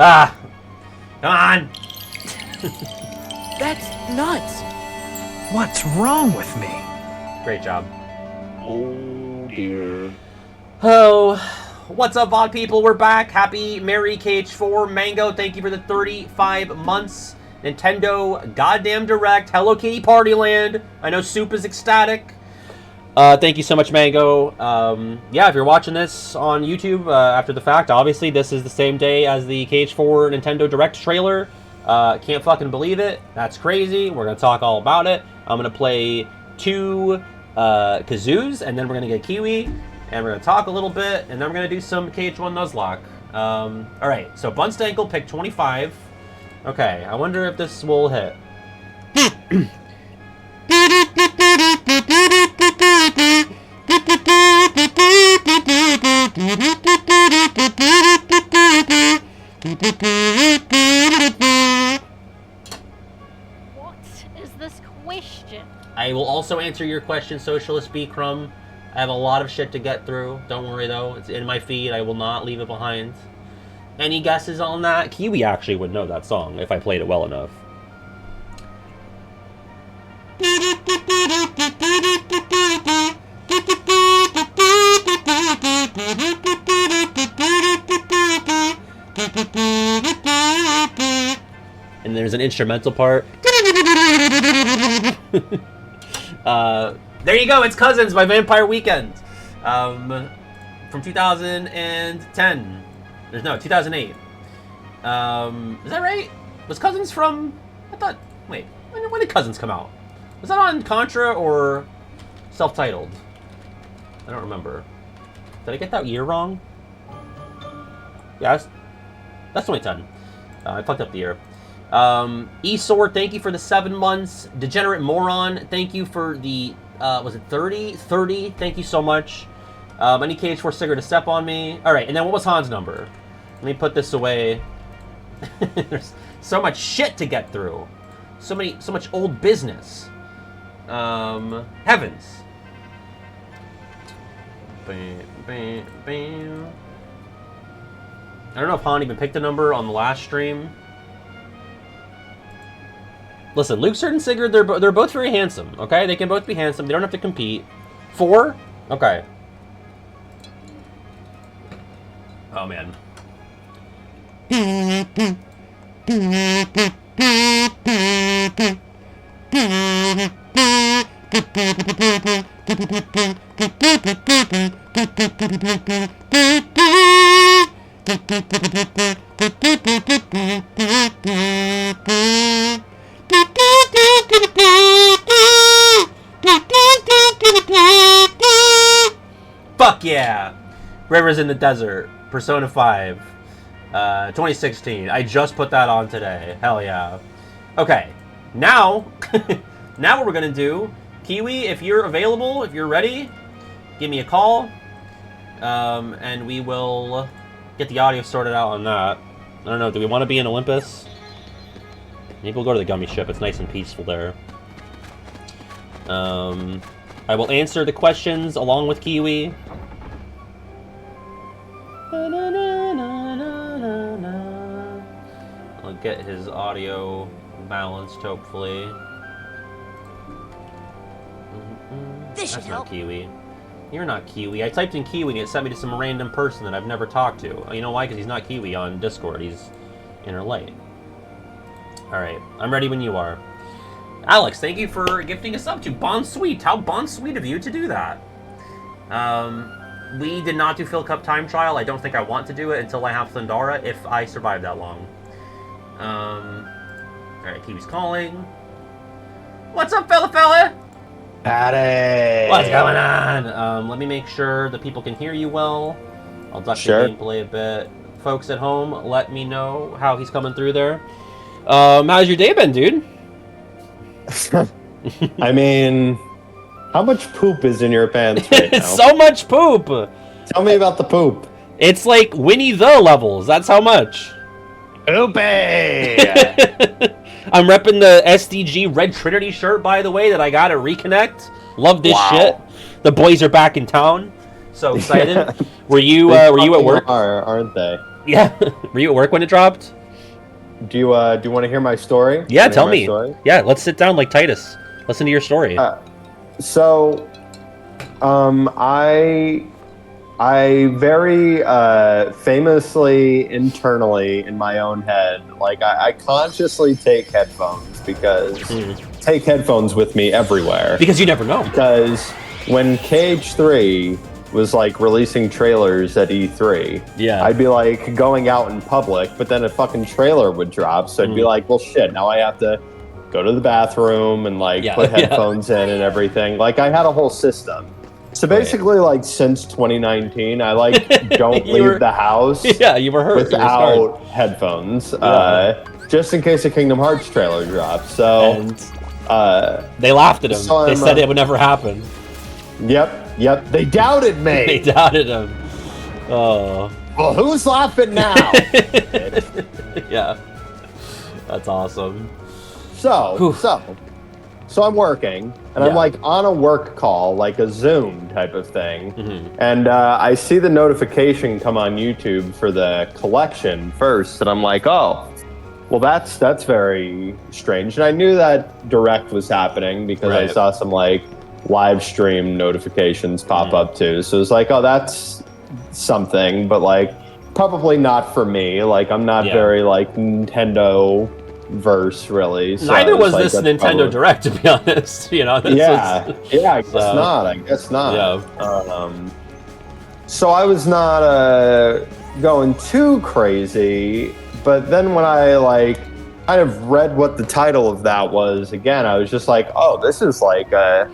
Ah! Come on! That's nuts. What's wrong with me? Great job. Oh dear. Oh, what's up, VOD people? We're back. Happy Merry KH4. Mango, thank you for the 35 months. Nintendo Goddamn Direct. Hello Kitty Partyland. I know Soup is ecstatic. Thank you so much, Mango. Yeah, if you're watching this on YouTube after the fact, obviously this is the same day as the KH4 Nintendo Direct trailer. Can't fucking believe it. That's crazy. We're going to talk all about it. I'm going to play 2 kazoos, and then we're going to get Kiwi, and we're going to talk a little bit, and then we're going to do some KH1 Nuzlocke. Alright, so Bunstankle pick 25. Okay, I wonder if this will hit. What is this question? I will also answer your question, Socialist B. Crumb. I have a lot of shit to get through. Don't worry, though. It's in my feed. I will not leave it behind. Any guesses on that? Kiwi actually would know that song if I played it well enough. And there's an instrumental part. There you go, it's Cousins by Vampire Weekend. From 2010. No, 2008. Is that right? Was Cousins from... I thought... Wait, when did Cousins come out? Was that on Contra or self-titled? I don't remember. Did I get that year wrong? Yeah, that's 2010. I fucked up the year. E-Sword, thank you for the 7 months. Degenerate Moron, thank you for the... was it 30? 30, thank you so much. Any KH4 sticker to step on me. Alright, and then what was Han's number? Let me put this away. There's so much shit to get through. So much old business. Heavens. Bam, bam, bam. I don't know if Han even picked a number on the last stream. Listen, Luke Cert and Sigurd, they're both very handsome, okay? They can both be handsome. They don't have to compete. 4? Okay. Oh, man. Fuck yeah! Rivers in the Desert, Persona 5, 2016. I just put that on today. Hell yeah. Okay, now, now what we're gonna do, Kiwi, if you're available, if you're ready, give me a call, and we will get the audio sorted out on that. I don't know, do we want to be in Olympus? Maybe we'll go to the Gummy Ship, it's nice and peaceful there. I will answer the questions along with Kiwi. I'll get his audio balanced, hopefully. This should That's help. not Kiwi. You're not Kiwi. I typed in Kiwi and it sent me to some random person that I've never talked to. You know why? Because he's not Kiwi on Discord. He's Inner Light. Alright, I'm ready when you are. Alex, thank you for gifting us up to Bon Sweet. How Bon Sweet of you to do that. We did not do Phil Cup Time Trial. I don't think I want to do it until I have Thundara, if I survive that long. Alright, Kiwi's calling. What's up, fella? Howdy! What's going on? Let me make sure the people can hear you well. I'll duck the gameplay a bit. Folks at home, let me know how he's coming through there. How's your day been, dude? I mean, how much poop is in your pants right now? It's so much poop! Tell me about the poop. It's like Winnie the levels, that's how much. Poopy! I'm repping the SDG Red Trinity shirt, by the way, that I got at Reconnect. Love this shit. The boys are back in town. So excited. Were you at work? Aren't they? Yeah. Were you at work when it dropped? Do you want to hear my story? Yeah, Wanna tell hear my me. story? Yeah, let's sit down like Titus. Listen to your story. So, I very famously internally in my own head, like I consciously take headphones because take headphones with me everywhere. Because you never know. Because when KH3 was like releasing trailers at E3, Yeah. I'd be like going out in public, but then a fucking trailer would drop, so I'd be like, well, shit, now I have to go to the bathroom and like put headphones in and everything. Like I had a whole system. So basically, like since 2019, I like don't leave the house. Yeah, you were hurt without headphones, just in case a Kingdom Hearts trailer drops. So and they laughed at him. so they I'm, said it would never happen. Yep. They doubted me. They doubted him. Oh. Well, who's laughing now? Yeah. That's awesome. So I'm working, and I'm like on a work call, like a Zoom type of thing, and I see the notification come on YouTube for the collection first, and I'm like, oh, well, that's very strange. And I knew that Direct was happening because I saw some like live stream notifications pop up too. So it's like, oh, that's something, but like probably not for me. Like I'm not very like Nintendo verse really. So neither was like, this Nintendo Direct, to be honest. You know. I guess not. I guess not. Yeah. So I was not going too crazy, but then when I like kind of read what the title of that was again, I was just like, oh, this is like a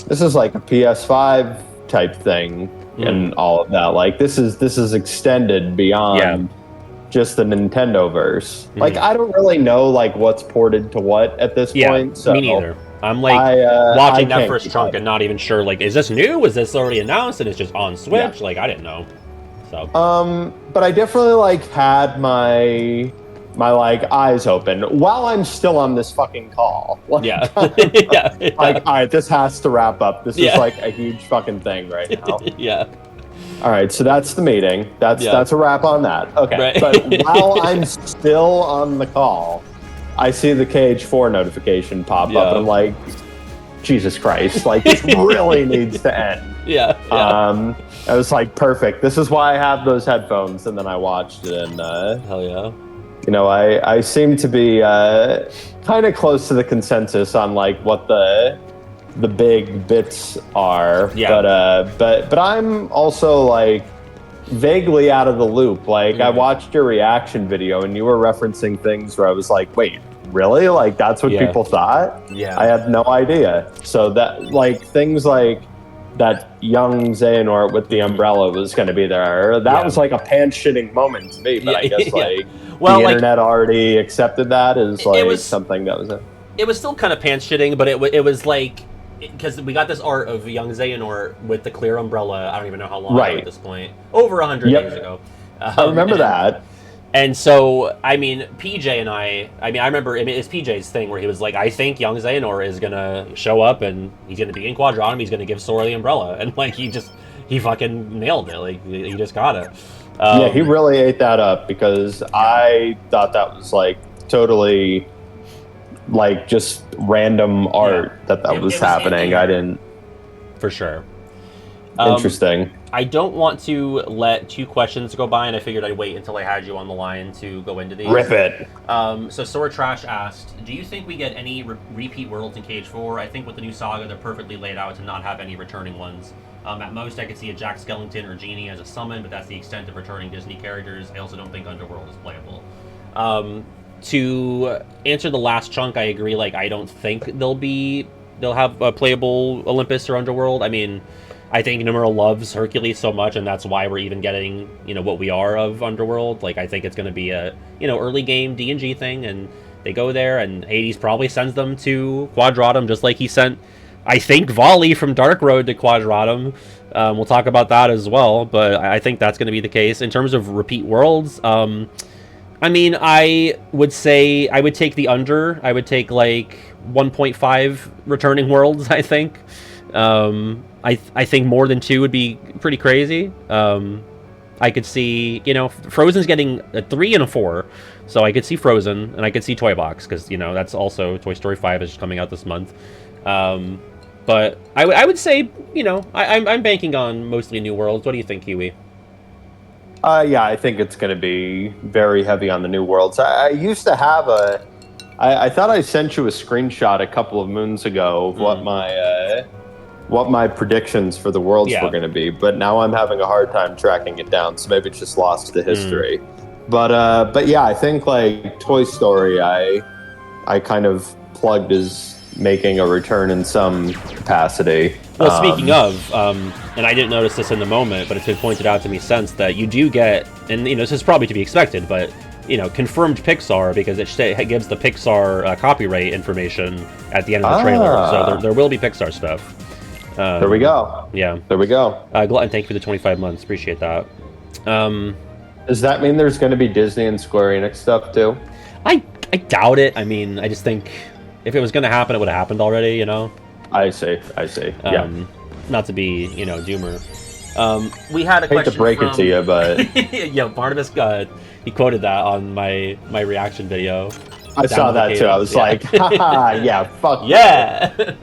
PS5 type thing and all of that. Like this is extended beyond just the Nintendo verse. Like I don't really know like what's ported to what at this point. So me neither. I'm like watching that first chunk and not even sure. Like, is this new? Was this already announced and it's just on Switch? Yeah. Like, I didn't know. So. But I definitely like had my like eyes open while I'm still on this fucking call. Like, yeah. Like, all right, this has to wrap up. This is like a huge fucking thing right now. Yeah. All right, so that's the meeting. That's a wrap on that. Okay, right. But while I'm still on the call, I see the KH4 notification pop up, and I'm like, Jesus Christ! Like this really needs to end. Yeah. I was like, perfect. This is why I have those headphones. And then I watched it, and hell yeah. You know, I seem to be kind of close to the consensus on like what the big bits are, but I'm also like vaguely out of the loop. Like I watched your reaction video and you were referencing things where I was like, wait, really? Like that's what people thought? Yeah. I had no idea. So that like things like that young Xehanort with the umbrella was going to be there. That was like a pants-shitting moment to me, but I guess like the internet already accepted that as like something that was It was still kind of pants-shitting, but it was like, because we got this art of young Xehanort with the clear umbrella. I don't even know how long ago at this point. Over 100 years ago. I remember that. And so, I mean, PJ and I remember, it's PJ's thing where he was like, I think young Xehanort is going to show up and he's going to be in Quadratum. He's going to give Sora the umbrella. And like, he fucking nailed it. Like, he just got it. Yeah, he really ate that up because I thought that was like totally like just random art that was happening. I didn't. For sure. Interesting. I don't want to let 2 questions go by, and I figured I'd wait until I had you on the line to go into these. Rip it. So Sora Trash asked, do you think we get any repeat worlds in KH4? I think with the new saga, they're perfectly laid out to not have any returning ones. At most, I could see a Jack Skellington or Genie as a summon, but that's the extent of returning Disney characters. I also don't think Underworld is playable. To answer the last chunk, I agree. Like, I don't think they'll have a playable Olympus or Underworld. I mean, I think Nomura loves Hercules so much, and that's why we're even getting, what we are of Underworld. Like, I think it's going to be a, early game D&G thing, and they go there, and Hades probably sends them to Quadratum, just like he sent, I think, Volley from Dark Road to Quadratum. We'll talk about that as well, but I think that's going to be the case. In terms of repeat worlds, I mean, I would say I would take the under. I would take like 1.5 returning worlds, I think. I think more than 2 would be pretty crazy. I could see, you know, Frozen's getting a 3 and a 4, so I could see Frozen, and I could see Toy Box, because, you know, that's also Toy Story 5 is coming out this month. But I would say, you know, I'm banking on mostly New Worlds. What do you think, Kiwi? Yeah, I think it's going to be very heavy on the New Worlds. I used to have I thought I sent you a screenshot a couple of moons ago of what my predictions for the Worlds were going to be, but now I'm having a hard time tracking it down, so maybe it's just lost to history. But yeah, I think like Toy Story, I kind of plugged as making a return in some capacity. Well, speaking of, and I didn't notice this in the moment, but it's been pointed out to me since that you do get, and you know, this is probably to be expected, but you know, confirmed Pixar because it gives the Pixar copyright information at the end of the trailer, so there will be Pixar stuff. There we go. Yeah. There we go. Glutton, thank you for the 25 months. Appreciate that. Does that mean there's going to be Disney and Square Enix stuff too? I doubt it. I mean, I just think if it was going to happen, it would have happened already, you know? I see. Yeah. Not to be, you know, doomer. We had a hate question to break it to you, but yeah, Barnabas he quoted that on my reaction video. I saw that too. I was like, haha, yeah, fuck yeah.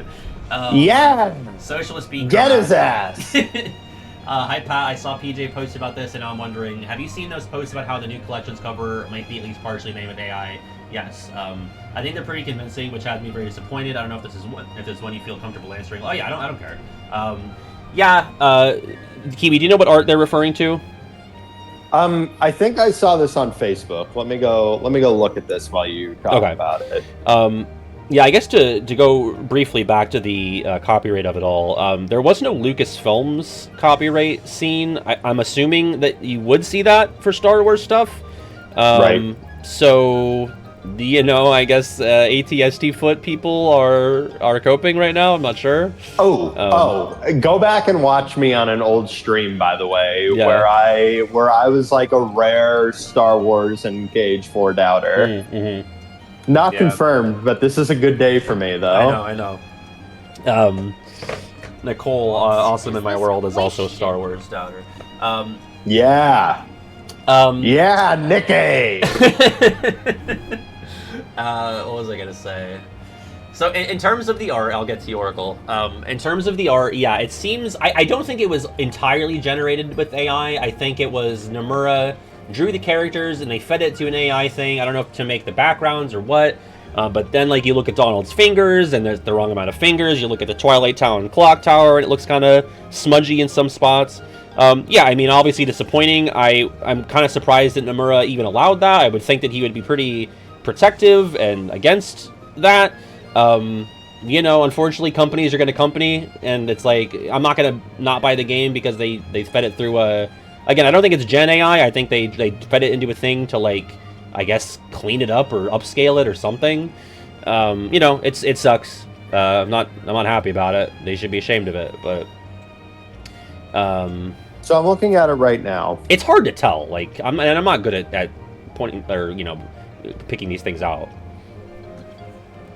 Yeah. Socialist beat. Get his ass. Hi Pat, I saw PJ post about this, and now I'm wondering, have you seen those posts about how the new collections cover might be at least partially made with AI? Yes. I think they're pretty convincing, which had me very disappointed. I don't know if this is one you feel comfortable answering. Oh yeah, I don't care. Kiwi, do you know what art they're referring to? I think I saw this on Facebook. Let me go look at this while you talk about it. Yeah, I guess to go briefly back to the copyright of it all, there was no Lucasfilms copyright scene. I'm assuming that you would see that for Star Wars stuff. Right. So, you know, I guess ATST foot people are coping right now. I'm not sure. Go back and watch me on an old stream, by the way, where I was like a rare Star Wars and Cage 4 doubter. Mm-hmm. Not confirmed, but this is a good day for me, though. I know. Nicole, awesome in my world, is also Star Wars doubter. Yeah, Nikki. What was I gonna say? So in terms of the art, I'll get to you, Oracle. In terms of the art, yeah, it seems I don't think it was entirely generated with AI. I think it was Nomura drew the characters and they fed it to an AI thing. I don't know if to make the backgrounds or what. But then, like, you look at Donald's fingers, and there's the wrong amount of fingers. You look at the Twilight Town clock tower, and it looks kind of smudgy in some spots. Yeah, I mean, obviously disappointing. I'm kind of surprised that Nomura even allowed that. I would think that he would be pretty protective and against that. You know, unfortunately, companies are going to company, and it's like, I'm not going to not buy the game because they fed it through a... Again, I don't think it's Gen AI. I think they fed it into a thing to, like, I guess, clean it up or upscale it or something. You know, it sucks. I'm not happy about it. They should be ashamed of it, but... So I'm looking at it right now. It's hard to tell. Like, I'm not good at pointing or, you know, picking these things out.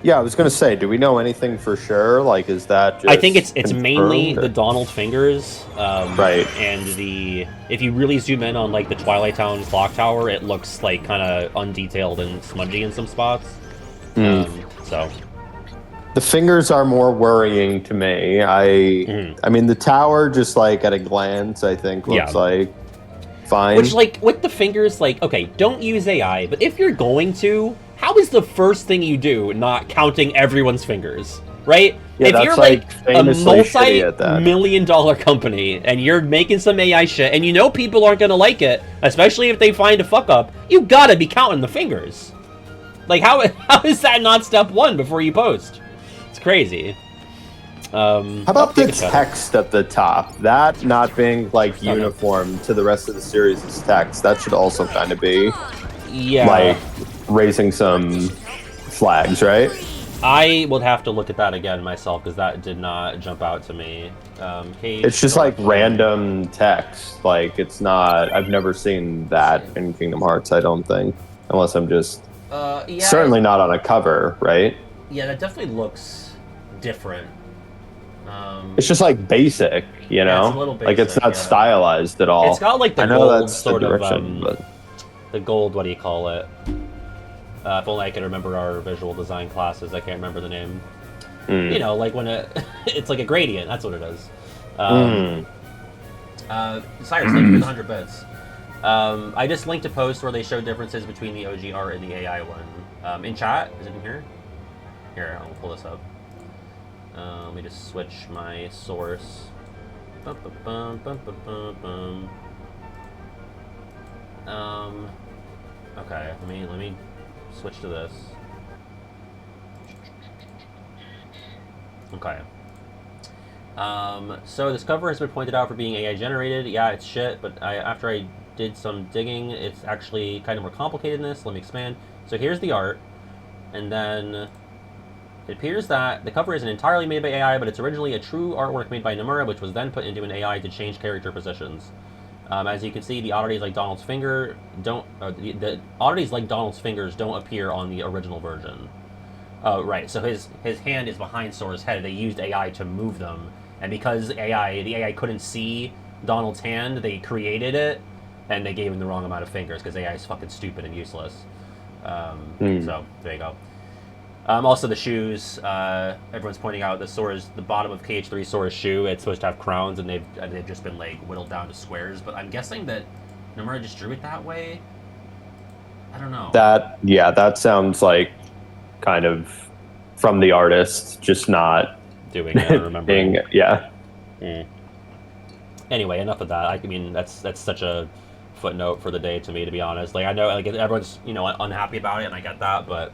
Yeah, I was going to say, do we know anything for sure? Like, is that just I think it's mainly the Donald fingers. Right. And if you really zoom in on, like, the Twilight Town clock tower, it looks, like, kind of undetailed and smudgy in some spots. So... The fingers are more worrying to me. I mean, the tower, just, like, at a glance, I think looks like fine. Which, like, with the fingers, like, okay, don't use AI, but if you're going to... How is the first thing you do not counting everyone's fingers, right? Yeah, if you're like a multi-million-dollar company and you're making some AI shit and you know people aren't going to like it, especially if they find a fuck-up, you gotta be counting the fingers. Like, how is that not step one before you post? It's crazy. How about the text at the top? That not being, like, uniform to the rest of the series' text. That should also kind of be, like, raising some flags, right? I would have to look at that again myself because that did not jump out to me. It's just like random text. Like, it's not... I've never seen that in Kingdom Hearts, I don't think. Unless I'm just... certainly not on a cover, right? Yeah, that definitely looks different. It's just like basic, you know? It's a little like it's basic, not stylized at all. It's got like the I know gold that's sort the of direction, but the gold. What do you call it? If only I could remember our visual design classes. I can't remember the name. You know, like when it's like a gradient. That's what it is. Cyrus, thank you for the 100 bits. I just linked a post where they showed differences between the OG art and the AI one. In chat, is it in here? Here, I'll pull this up. Let me just switch my source. Okay, let me switch to this. Okay. So this cover has been pointed out for being AI generated. Yeah, it's shit, but after I did some digging, it's actually kind of more complicated than this. Let me expand. So here's the art, and then it appears that the cover isn't entirely made by AI, but it's originally a true artwork made by Nomura, which was then put into an AI to change character positions. As you can see, the oddities like Donald's finger don't. The oddities like Donald's fingers don't appear on the original version. Oh, right. So his hand is behind Sora's head. They used AI to move them, and because the AI couldn't see Donald's hand, they created it, and they gave him the wrong amount of fingers because AI is fucking stupid and useless. So there you go. Also the shoes. Everyone's pointing out the bottom of KH3 Sora's shoe. It's supposed to have crowns, and they've just been like whittled down to squares. But I'm guessing that Nomura just drew it that way. I don't know. That sounds like kind of from the artist, just not doing it. And remembering. Anyway, enough of that. I mean, that's such a footnote for the day to me, to be honest. Like I know, like everyone's unhappy about it, and I get that, but.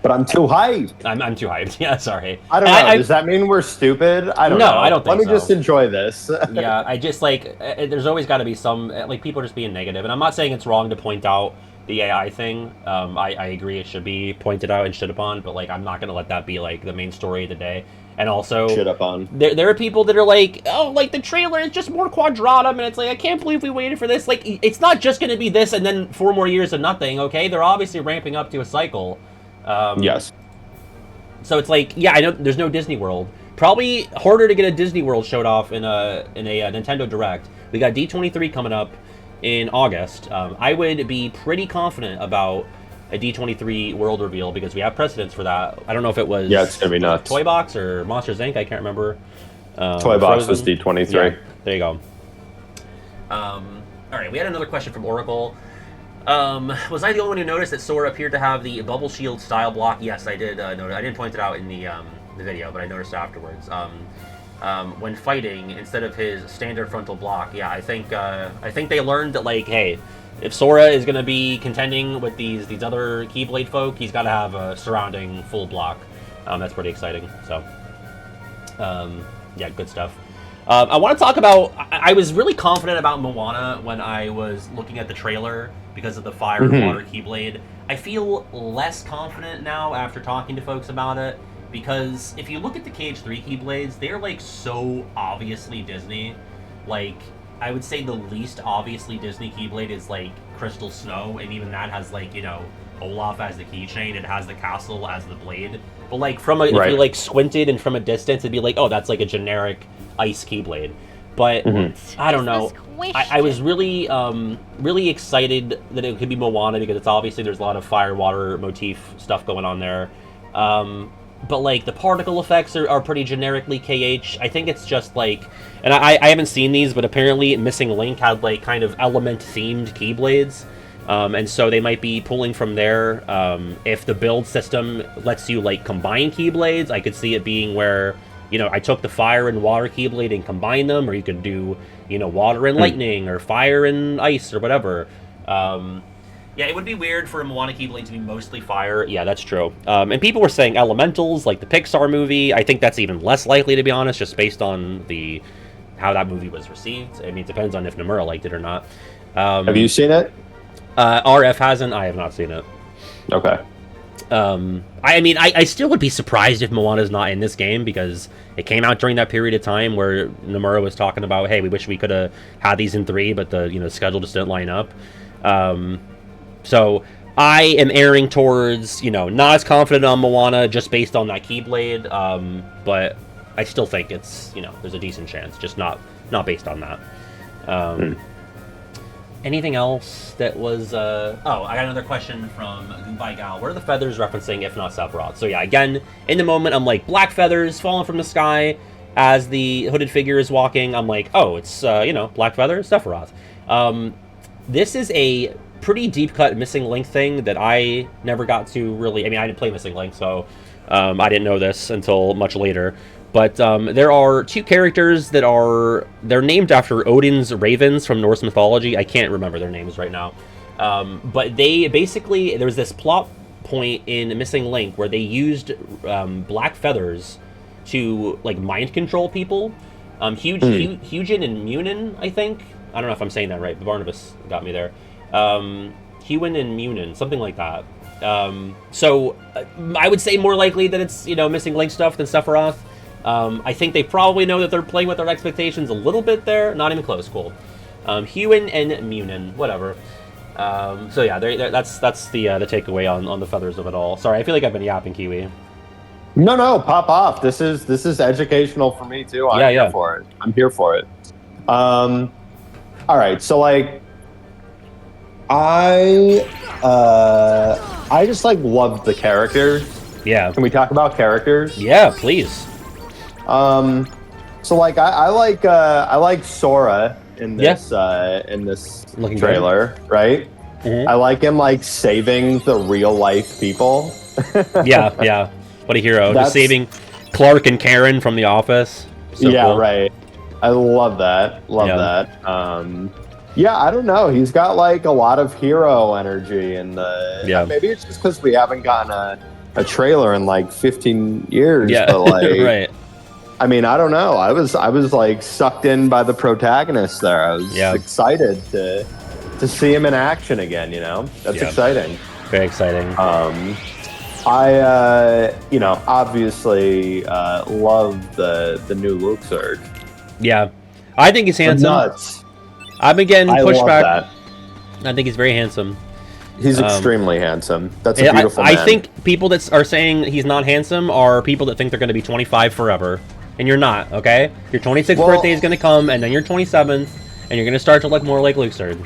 But I'm too hyped. I'm too hyped. Yeah, sorry. I don't know. Does that mean we're stupid? I don't know. No, I don't think so. Let me just enjoy this. Yeah, I just there's always got to be some people just being negative, and I'm not saying it's wrong to point out the AI thing. I agree it should be pointed out and shit upon, but I'm not gonna let that be the main story of the day. And also, shit upon. There are people that are like, oh, the trailer is just more quadratum, and it's I can't believe we waited for this. It's not just gonna be this and then 4 more years of nothing. Okay, they're obviously ramping up to a cycle. Yes. So it's yeah, I know there's no Disney World. Probably harder to get a Disney World showed off in a Nintendo Direct. We got D23 coming up in August. I would be pretty confident about a D23 World reveal because we have precedents for that. I don't know if it was it's gonna be nuts. Toy Box or Monsters Inc. I can't remember. Toy Box was D23. Yeah, there you go. All right, we had another question from Oracle. Was I the only one who noticed that Sora appeared to have the bubble shield style block? Yes, I did notice. I didn't point it out in the video, but I noticed afterwards. When fighting, instead of his standard frontal block, yeah, I think they learned that hey, if Sora is gonna be contending with these other Keyblade folk, he's got to have a surrounding full block. That's pretty exciting. So, yeah, good stuff. I want to talk about. I was really confident about Moana when I was looking at the trailer because of the fire and water Keyblade. I feel less confident now after talking to folks about it because if you look at the KH3 Keyblades, they're so obviously Disney. I would say the least obviously Disney Keyblade is Crystal Snow, and even that has Olaf as the keychain. It has the castle as the blade. But if you squinted and from a distance, it'd be oh, that's a generic ice Keyblade. But I don't know. I was really really excited that it could be Moana because it's obviously there's a lot of fire water motif stuff going on there. But the particle effects are pretty generically KH. I think it's just and I haven't seen these, but apparently Missing Link had kind of element themed Keyblades. And so they might be pulling from there. If the build system lets you combine Keyblades, I could see it being where I took the fire and water Keyblade and combined them, or you could do water and lightning or fire and ice or whatever. Yeah, it would be weird for a Moana Keyblade to be mostly fire. Yeah, that's true. And people were saying elementals, like the Pixar movie. I think that's even less likely, to be honest, just based on how that movie was received. I mean, it depends on if Nomura liked it or not. Have you seen it? RF hasn't. I have not seen it. Okay. I mean, I still would be surprised if Moana's not in this game because it came out during that period of time where Nomura was talking about, hey, we wish we could have had these in 3, but the schedule just didn't line up. So I am erring towards, not as confident on Moana just based on that Keyblade. But I still think it's, you know, there's a decent chance, just not based on that. Anything else that was... Oh, I got another question from Goodbye Gal. What are the feathers referencing, if not Sephiroth? So yeah, again, in the moment, I'm like, black feathers falling from the sky as the hooded figure is walking. I'm like, oh, it's, you know, black feathers, Sephiroth. This is a pretty deep-cut Missing Link thing that I never got to really... I mean, I didn't play Missing Link, so I didn't know this until much later. But there are two characters that are... They're named after Odin's ravens from Norse mythology. I can't remember their names right now. But they basically... There was this plot point in Missing Link where they used black feathers to, like, mind control people. Hugin and Munin, I think. I don't know if I'm saying that right, but Barnabas got me there. Hewin and Munin, something like that. So I would say more likely that it's, you know, Missing Link stuff than Sephiroth. I think they probably know that they're playing with their expectations a little bit there. Not even close. Cool. Hewin and Munin, whatever. So yeah, that's the takeaway on the feathers of it all. Sorry, I feel like I've been yapping, Kiwi. No, pop off. This is educational for me too. I'm here for it. I'm here for it. All right, so like, I just like love the characters. Yeah. Can we talk about characters? Yeah, please. So like I like Sora in this Looking trailer, good. right? Mm-hmm. I like him like saving the real life people. yeah. What a hero. Just saving Clark and Karen from The Office. So yeah, cool. right. I love that. Love that. Yeah, I don't know. He's got like a lot of hero energy, and maybe it's just because we haven't gotten a trailer in like 15 years. Yeah, but like, right. I mean, I don't know. I was like sucked in by the protagonist there. I was excited to see him in action again. You know, that's exciting. Very exciting. I you know, obviously love the new Luxord. Yeah, I think he's handsome. Nuts. I'm again pushed back. That. I think he's very handsome. He's extremely handsome. That's a beautiful man. I think people that are saying he's not handsome are people that think they're going to be 25 forever. And you're not, okay? Your 26th birthday is going to come, and then your 27th, and you're going to start to look more like Luxord.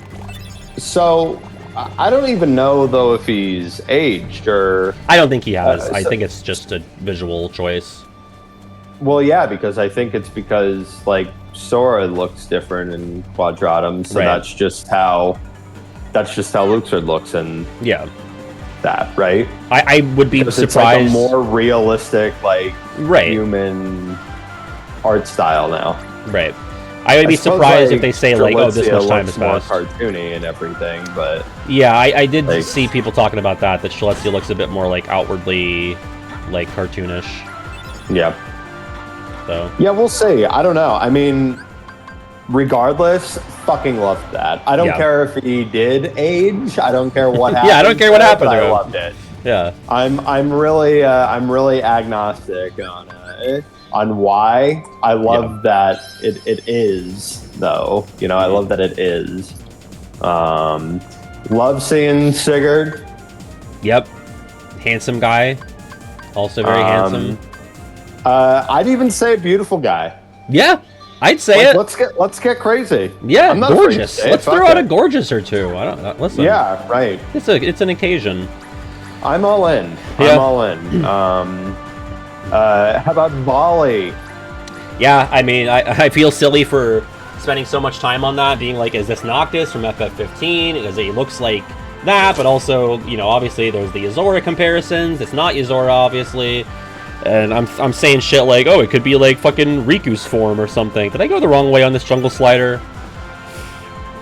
So, I don't even know, though, if he's aged, or... I don't think he has. I think it's just a visual choice. Well, yeah, because I think it's because, like, Sora looks different in Quadratum, so that's just how Luxord looks in that, right? I would be surprised. It's like a more realistic, like, human art style now. Right. I would be surprised if they say, like, oh, this much time has passed. More cartoony and everything, but... Yeah, I did see people talking about that Celestia looks a bit more, like, outwardly, like, cartoonish. Yeah. So. Yeah, we'll see. I don't know. I mean, regardless, fucking loved that. I don't care if he did age. I don't care what happened. Yeah, I don't care what happened to him. I loved it. Yeah. I'm really agnostic on why. I love that it is, though. You know, I love that it is. Love seeing Sigurd. Yep. Handsome guy. Also very handsome. I'd even say beautiful guy. Yeah, I'd say it. Let's get crazy. Yeah, gorgeous. Let's throw out a gorgeous or two. I don't listen. Yeah, right. It's an occasion. I'm all in. Yeah. I'm all in. How about Volley? Yeah, I mean, I feel silly for spending so much time on that, being like, is this Noctis from FF15? Because it looks like that, but also, you know, obviously there's the Yozora comparisons. It's not Yozora, obviously. And I'm saying shit like, oh, it could be like fucking Riku's form or something. Did I go the wrong way on this jungle slider?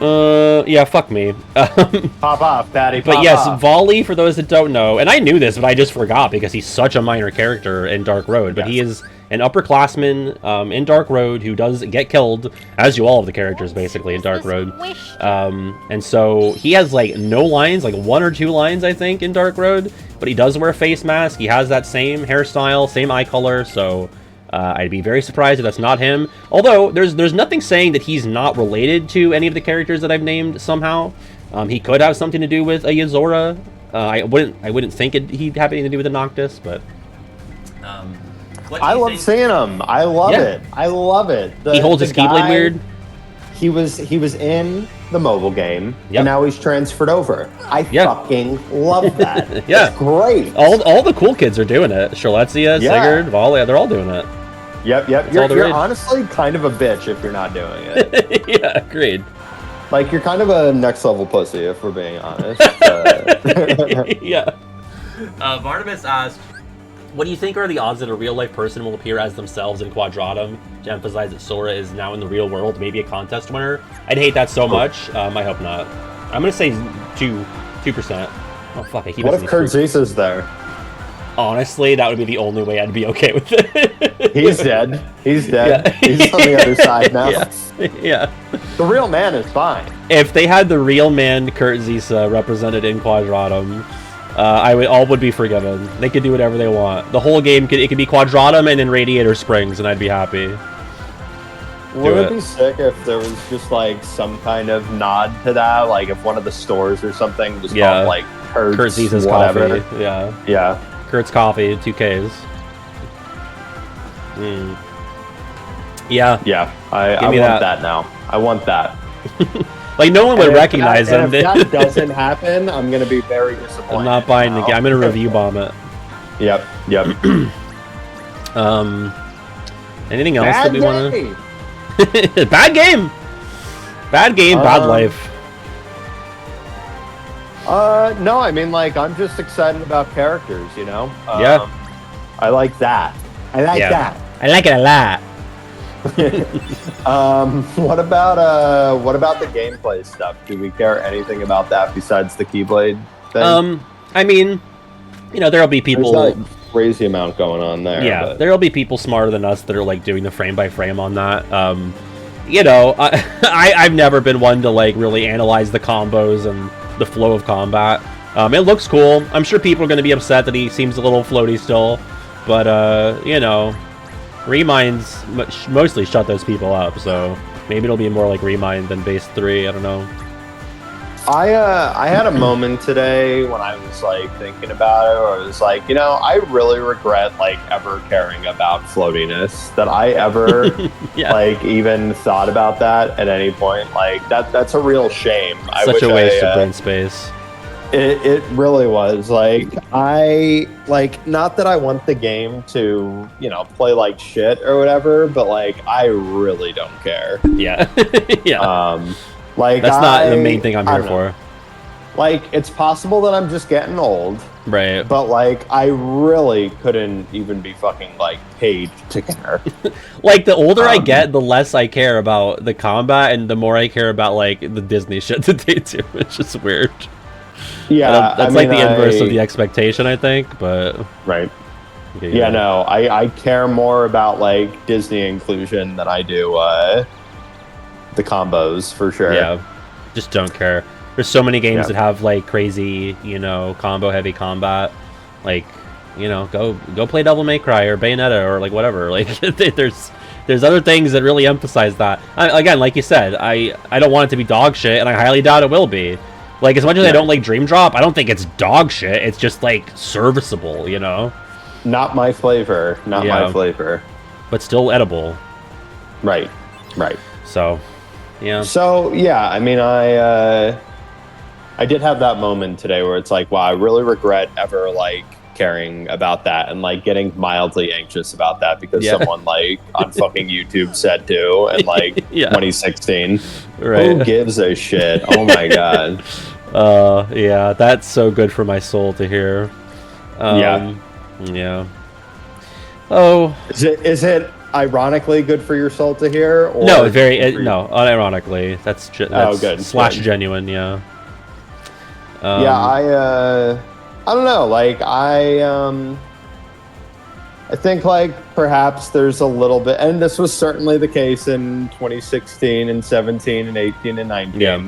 Yeah, fuck me. Pop off, Patty. But yes, Volley, for those that don't know, and I knew this, but I just forgot because he's such a minor character in Dark Road. But he is an upperclassman in Dark Road who does get killed, as do all of the characters basically in Dark Road. And so he has like no lines, like 1 or 2 lines, I think, in Dark Road. But he does wear a face mask. He has that same hairstyle, same eye color. So I'd be very surprised if that's not him. Although there's nothing saying that he's not related to any of the characters that I've named somehow. He could have something to do with a Yozora. I wouldn't think he'd have anything to do with a Noctis, but What do I you love think? seeing him. I love Yeah. it. I love it. He holds his Keyblade guy, weird. He was in the mobile game, Yep. and now he's transferred over. I Yeah. fucking love that. Yeah. It's great. All the cool kids are doing it. Shalezia, Yeah. Sigurd, Volley, they're all doing it. Yep. all the You're rage. honestly kind of a bitch if you're not doing it. Yeah, agreed. Like, you're kind of a next level pussy, if we're being honest. Yeah. Barnabas asked, what do you think are the odds that a real-life person will appear as themselves in Quadratum to emphasize that Sora is now in the real world, maybe a contest winner? I'd hate that so much. I hope not. I'm going to say 2%. Oh, fuck, I keep What if missing these Kurt Zeus is there? Honestly, that would be the only way I'd be okay with it. He's dead. He's dead. Yeah. He's on the other side now. Yeah. The real man is fine. If they had the real man Kurt Zisa represented in Quadratum, all would be forgiven. They could do whatever they want. The whole game could be Quadratum and then Radiator Springs, and I'd be happy. Would it be sick if there was just like some kind of nod to that? Like if one of the stores or something was called like Kurt Zisa's whatever. Coffee. Yeah. Yeah. Kurt's Coffee, 2Ks. Yeah. Yeah. I Give me want that now. I want that. Like, no one would And recognize him. If that doesn't happen, I'm going to be very disappointed. I'm not buying the game. I'm going to review bomb it. Yep. Anything else Bad that we want day. to... Bad game! Bad game, bad life. No, I mean, like, I'm just excited about characters, you know? Yeah. I like that. I like that. I like it a lot. What about the gameplay stuff? Do we care anything about that besides the Keyblade thing? I mean, you know, there'll be people... There's not a crazy amount going on there. Yeah, but... there'll be people smarter than us that are, like, doing the frame-by-frame on that. You know, I've never been one to, like, really analyze the combos and the flow of combat. It looks cool. I'm sure people are going to be upset that he seems a little floaty still. But, you know, Remind's mostly shut those people up, so maybe it'll be more like Remind than Base 3, I don't know. I had a moment today when I was like thinking about it, where I was like, you know, I really regret like ever caring about floatiness, that I ever like even thought about that at any point. Like that's a real shame. Such a waste of brain space. It really was. Like I like, not that I want the game to, you know, play like shit or whatever, but like I really don't care. Yeah. Yeah. Like that's not the main thing I'm here for. Like, it's possible that I'm just getting old. Right. But, like, I really couldn't even be fucking, like, paid to care. Like, the older I get, the less I care about the combat, and the more I care about, like, the Disney shit that they do. It's just weird. Yeah. That's like the inverse of the expectation, I think, but... Right. Okay, yeah, no. I care more about, like, Disney inclusion than I do, the combos, for sure. Yeah. Just don't care. There's so many games that have like crazy, you know, combo heavy combat. Like, you know, go play Devil May Cry or Bayonetta or like whatever. Like there's other things that really emphasize that. Again, like you said, I don't want it to be dog shit, and I highly doubt it will be. Like, as much as I don't like Dream Drop, I don't think it's dog shit. It's just like serviceable, you know. Not my flavor. Not my flavor. But still edible. Right. Right. So, yeah. So yeah, I mean, I did have that moment today where it's like, wow, I really regret ever like caring about that and like getting mildly anxious about that because someone like on fucking YouTube said to in like 2016. Right. Who gives a shit? Oh my god. Yeah, that's so good for my soul to hear. Yeah. Oh, is it ironically good for your soul to hear? Or no, unironically. That's good. Slash good. Genuine, yeah. I don't know. Like I think like perhaps there's a little bit, and this was certainly the case in 2016 and 17 and 18 and 19. Yeah.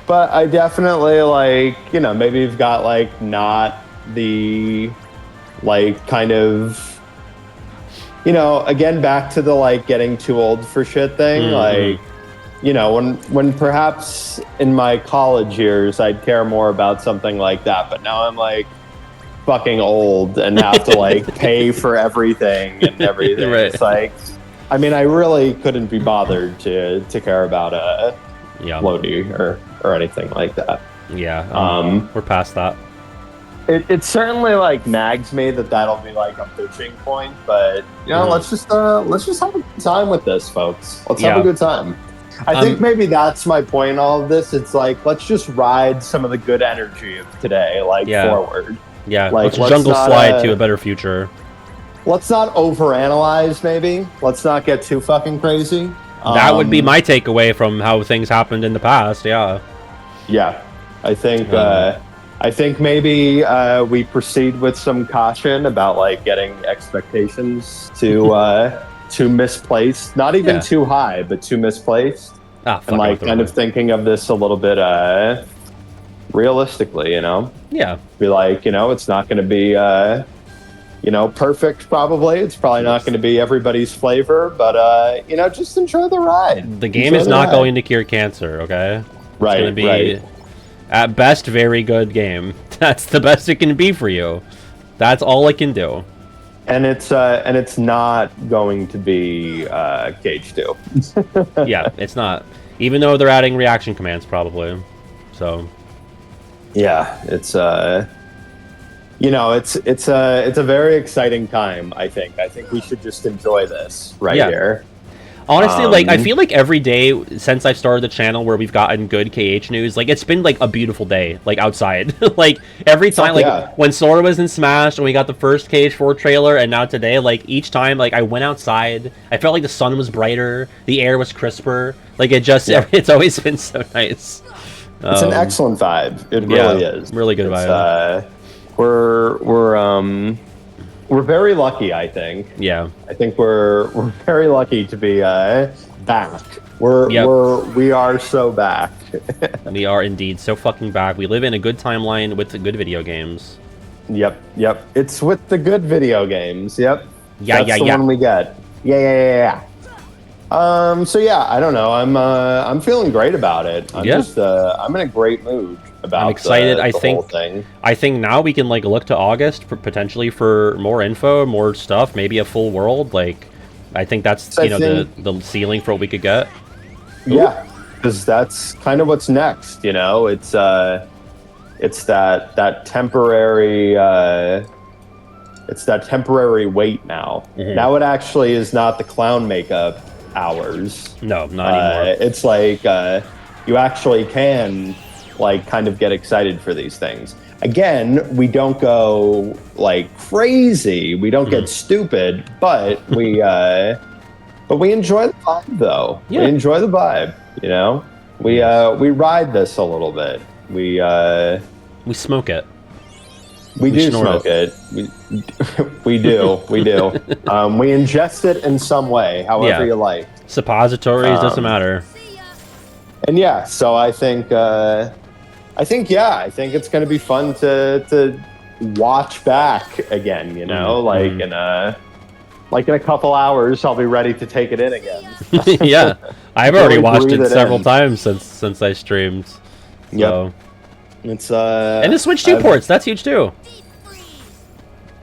But I definitely like, you know, maybe you've got like not the like kind of, you know, again back to the like getting too old for shit thing, like. You know, when perhaps in my college years I'd care more about something like that, but now I'm like fucking old and have to like pay for everything and everything. Right. It's like, I mean, I really couldn't be bothered to care about a Lodi or anything like that. Yeah, we're past that. It certainly like nags me that'll be like a bitching point, but you know, let's just have a good time with this, folks. Let's have a good time. I think maybe that's my point in all of this. It's like, let's just ride some of the good energy of today, forward. Yeah, like, let's jungle slide to a better future. Let's not overanalyze, maybe. Let's not get too fucking crazy. That would be my takeaway from how things happened in the past, yeah. Yeah, I think maybe we proceed with some caution about like getting expectations too misplaced, not even too high, but too misplaced, and like kind of thinking of this a little bit realistically, you know. Yeah. Be like, you know, it's not going to be you know, perfect. Probably it's probably not going to be everybody's flavor, but you know, just enjoy the ride. The game is not going to cure cancer, okay? Right. It's going to be at best very good game. That's the best it can be for you. That's all it can do. And it's not going to be Cage 2. Yeah, it's not. Even though they're adding reaction commands, probably. So. Yeah, it's you know, it's a very exciting time. I think we should just enjoy this here. Honestly, like, I feel like every day since I've started the channel where we've gotten good KH news, like, it's been, like, a beautiful day, like, outside. Like, every time, when Sora was in Smash and we got the first KH4 trailer, and now today, like, each time, like, I went outside, I felt like the sun was brighter, the air was crisper, like, it's always been so nice. It's an excellent vibe. It really is. Really good vibe. We're very lucky, I think. Yeah. I think we're very lucky to be back. We are so back. We are indeed so fucking back. We live in a good timeline with the good video games. Yep. It's with the good video games. Yep. That's the one we get. Yeah. So yeah, I don't know. I'm feeling great about it. I'm in a great mood about. I'm excited. I think now we can like look to August potentially for more info, more stuff, maybe a full world. Like, I think that's the ceiling for what we could get. Yeah, because that's kind of what's next. You know, it's that temporary. It's that temporary wait now. Now it actually is not the clown makeup hours. No, not anymore. It's like you actually can like kind of get excited for these things. Again, we don't go like crazy. We don't get stupid, but we enjoy the vibe though. Yeah. We enjoy the vibe, you know? We ride this a little bit. We smoke it. We do smoke it. We do. We ingest it in some way, however you like. Suppositories, doesn't matter. And yeah, so I think it's going to be fun to watch back again. You know, in a couple hours, I'll be ready to take it in again. Yeah, I've already watched it several times since I streamed. So. Yep. It's and the Switch 2 ports, that's huge too.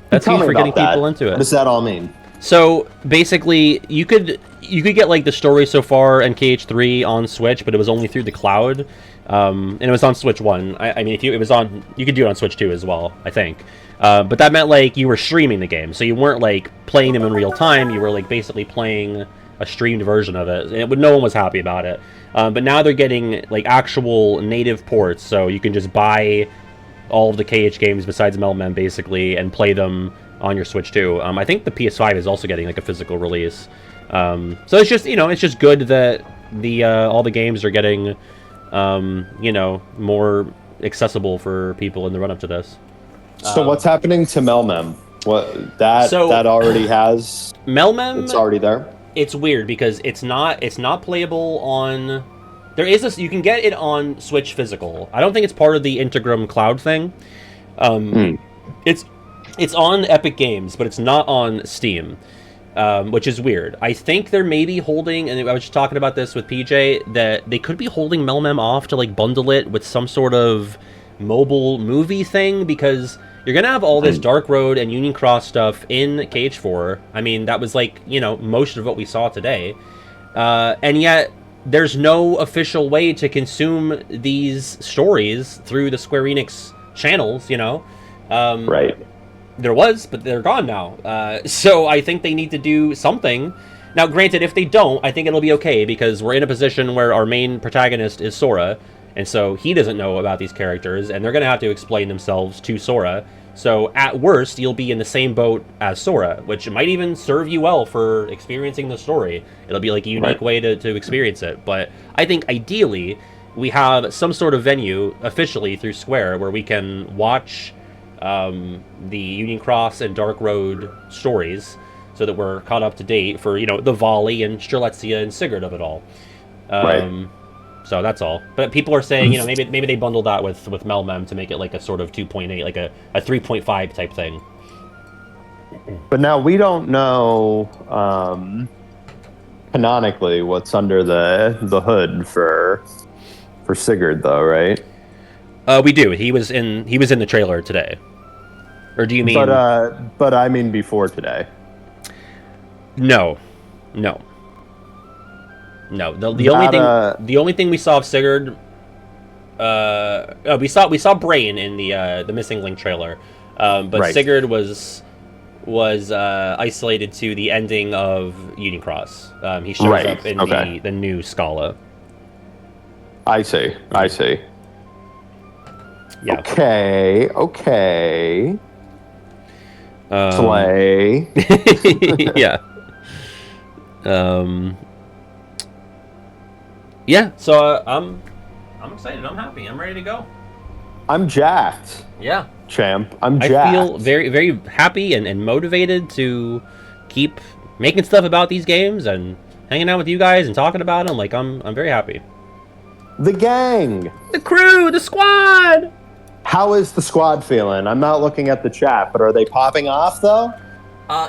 That's huge for getting people into it. What does that all mean? So basically, you could get like the story so far in KH3 on Switch, but it was only through the cloud, and it was on Switch 1. I mean, you could do it on Switch 2 as well, I think. But that meant like you were streaming the game, so you weren't like playing them in real time. You were like basically playing a streamed version of it, and no one was happy about it. But now they're getting like actual native ports, so you can just buy all of the KH games besides Melmem basically and play them on your Switch 2. I think the PS5 is also getting like a physical release. So it's just, you know, it's just good that all the games are getting more accessible for people in the run up to this. So what's happening to Melmem? That already has Melmem. It's already there. It's weird because it's not playable on. There is you can get it on Switch physical. I don't think it's part of the Integrum Cloud thing. It's on Epic Games, but it's not on Steam, which is weird. I think they're maybe holding, and I was just talking about this with PJ, that they could be holding Melmem off to like bundle it with some sort of mobile movie thing, because you're gonna have all this Dark Road and Union Cross stuff in KH4. I mean, that was like, you know, most of what we saw today. And yet, there's no official way to consume these stories through the Square Enix channels, you know? Right. There was, but they're gone now. So I think they need to do something. Now, granted, if they don't, I think it'll be okay, because we're in a position where our main protagonist is Sora, and so he doesn't know about these characters, and they're going to have to explain themselves to Sora. So at worst, you'll be in the same boat as Sora, which might even serve you well for experiencing the story. It'll be like a unique way to experience it. But I think ideally, we have some sort of venue officially through Square where we can watch the Union Cross and Dark Road stories, so that we're caught up to date for, you know, the Volley and Strelitzia and Sigurd of it all. So that's all. But people are saying, you know, maybe they bundle that with Melmem to make it like a sort of 2.8, like a 3.5 type thing. But now we don't know canonically what's under the hood for Sigurd, though, right? We do. He was in the trailer today. Or do you mean? But I mean before today. No. The only thing we saw of Sigurd, we saw Brain in the Missing Link trailer, but Sigurd was isolated to the ending of Union Cross. He shows up in the new Scala. I see. Yeah. Okay. Slay. Yeah. Yeah, so I'm excited. I'm happy. I'm ready to go. I'm jacked. Yeah. Champ. I'm jacked. I feel very, very happy and motivated to keep making stuff about these games and hanging out with you guys and talking about them. Like, I'm very happy. The gang. The crew. The squad. How is the squad feeling? I'm not looking at the chat, but are they popping off, though?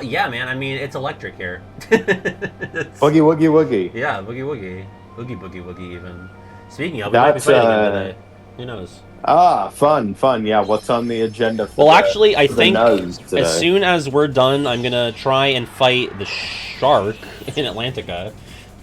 Yeah, man. I mean, it's electric here. Boogie, woogie, woogie. Yeah, boogie, woogie. Boogie, boogie, woogie, even. Speaking of, we might be fighting them today. Who knows? Fun. Yeah, what's on the agenda for Well, actually, I think today? As soon as we're done, I'm going to try and fight the shark in Atlantica.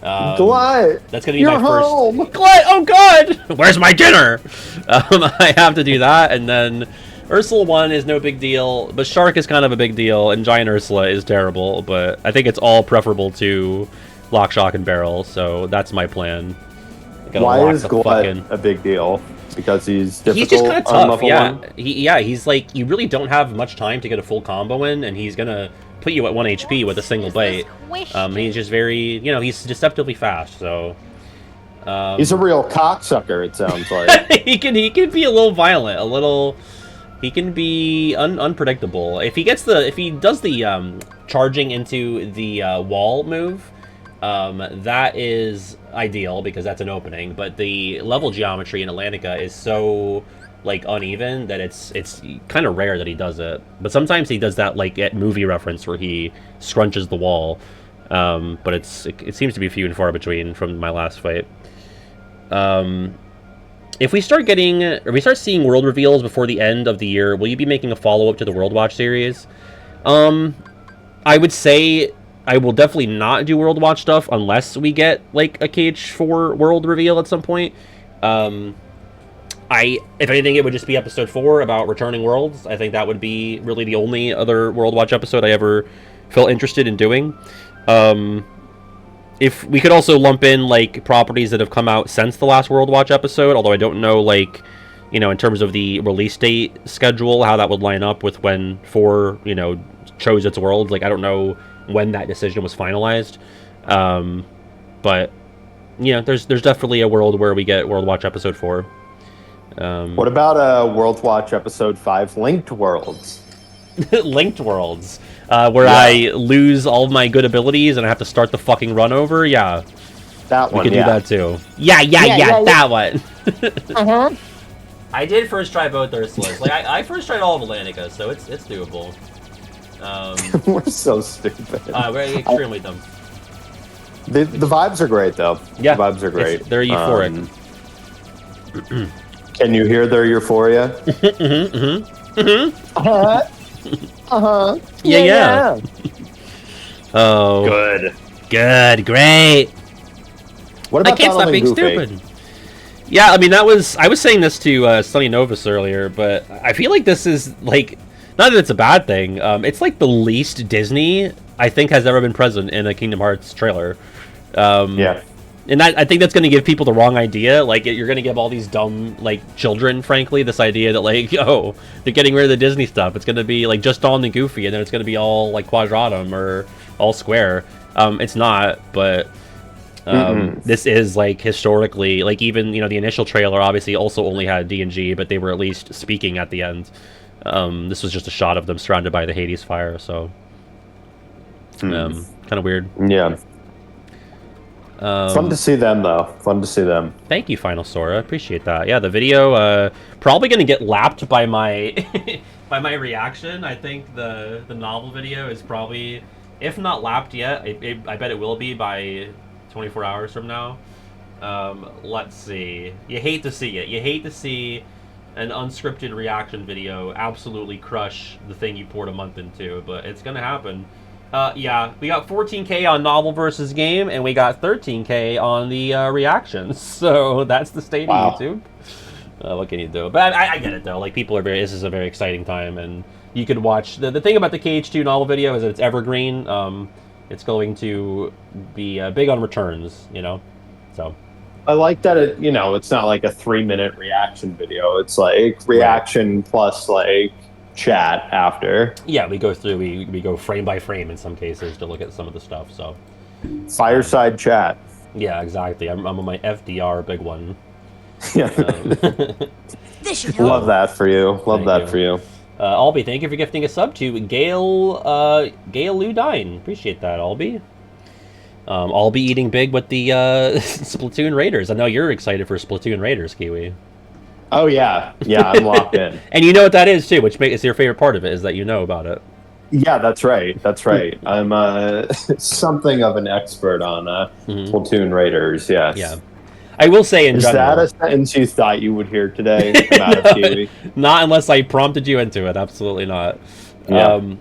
Glut! That's going to be You're my first... home. Glut! Oh, God! Where's my dinner? I have to do that, and then... Ursula 1 is no big deal, but Shark is kind of a big deal, and Giant Ursula is terrible, but I think it's all preferable to Lock, Shock, and Barrel, so that's my plan. Why is Glut a big deal? Because he's difficult? He's just kind of tough, yeah. One? He's like, you really don't have much time to get a full combo in, and he's gonna put you at 1 HP with a single bite. He's just very, you know, he's deceptively fast, so... he's a real cocksucker, it sounds like. he can be a little violent, a little... He can be unpredictable. If he does the charging into the wall move, that is ideal because that's an opening. But the level geometry in Atlantica is so like uneven that it's kind of rare that he does it. But sometimes he does that like at movie reference where he scrunches the wall. But it seems to be few and far between from my last fight. If we start seeing world reveals before the end of the year, will you be making a follow-up to the World Watch series? I would say I will definitely not do World Watch stuff unless we get, like, a KH4 world reveal at some point. If anything, it would just be episode 4 about returning worlds. I think that would be really the only other World Watch episode I ever felt interested in doing. If we could also lump in, like, properties that have come out since the last World Watch episode, although I don't know, like, you know, in terms of the release date schedule, how that would line up with when 4, you know, chose its worlds. Like, I don't know when that decision was finalized. But, you know, there's definitely a world where we get World Watch episode 4. What about World Watch episode 5, Linked Worlds? Linked Worlds. Where I lose all of my good abilities and I have to start the fucking run over? Yeah. That one, we could do that too. Yeah, that one. I did first try both Ursulas. Like, I first tried all of Atlantica, so it's doable. We're so stupid. We're extremely dumb. The vibes are great, though. Yeah. The vibes are great. They're euphoric. Can you hear their euphoria? Yeah. Oh. Good. Great. What I about can't Donald stop being and Goofy? stupid. Yeah, I mean, I was saying this to Sunny Novus earlier, but I feel like this is, like, not that it's a bad thing, it's like the least Disney I think has ever been present in a Kingdom Hearts trailer. Yeah. And I think that's going to give people the wrong idea. Like, you're going to give all these dumb, like, children, frankly, this idea that, like, oh, they're getting rid of the Disney stuff. It's going to be, like, just Donald and Goofy, and then it's going to be all, like, Quadratum or all square. It's not, but this is, like, historically, like, even, you know, the initial trailer obviously also only had D&G, but they were at least speaking at the end. This was just a shot of them surrounded by the Hades fire, so kind of weird. Yeah. Fun to see them, though. Fun to see them. Thank you, Final Sora. Appreciate that. Yeah, the video probably going to get lapped by my by my reaction. I think the novel video is probably, if not lapped yet, I bet it will be by 24 hours from now. Let's see. You hate to see it. You hate to see an unscripted reaction video absolutely crush the thing you poured a month into, but it's going to happen. Yeah, we got 14K on novel versus game, and we got 13K on the reactions. So that's the state of YouTube. What can you do? But I get it though. Like, people are this is a very exciting time, and you could watch the thing about the KH2 novel video is that it's evergreen. It's going to be big on returns, you know. So I like that it's not like a 3-minute reaction video. It's like reaction plus like chat after. Yeah, we go through, we go frame by frame in some cases to look at some of the stuff. So fireside chat. Yeah, exactly. I'm on my FDR big one. Yeah. Love that for you. Love that for you. Albie, thank you for gifting a sub to Gail Ludine. Appreciate that, Albie. I'll be eating big with the Splatoon Raiders. I know you're excited for Splatoon Raiders, Kiwi. Oh yeah, I'm locked in. And you know what that is too, which is your favorite part of it, is that you know about it. Yeah, that's right. I'm something of an expert on Splatoon Raiders. Yes. Yeah. I will say in general. Is that a sentence you thought you would hear today come out of Kiwi? Not unless I prompted you into it. Absolutely not. Yeah.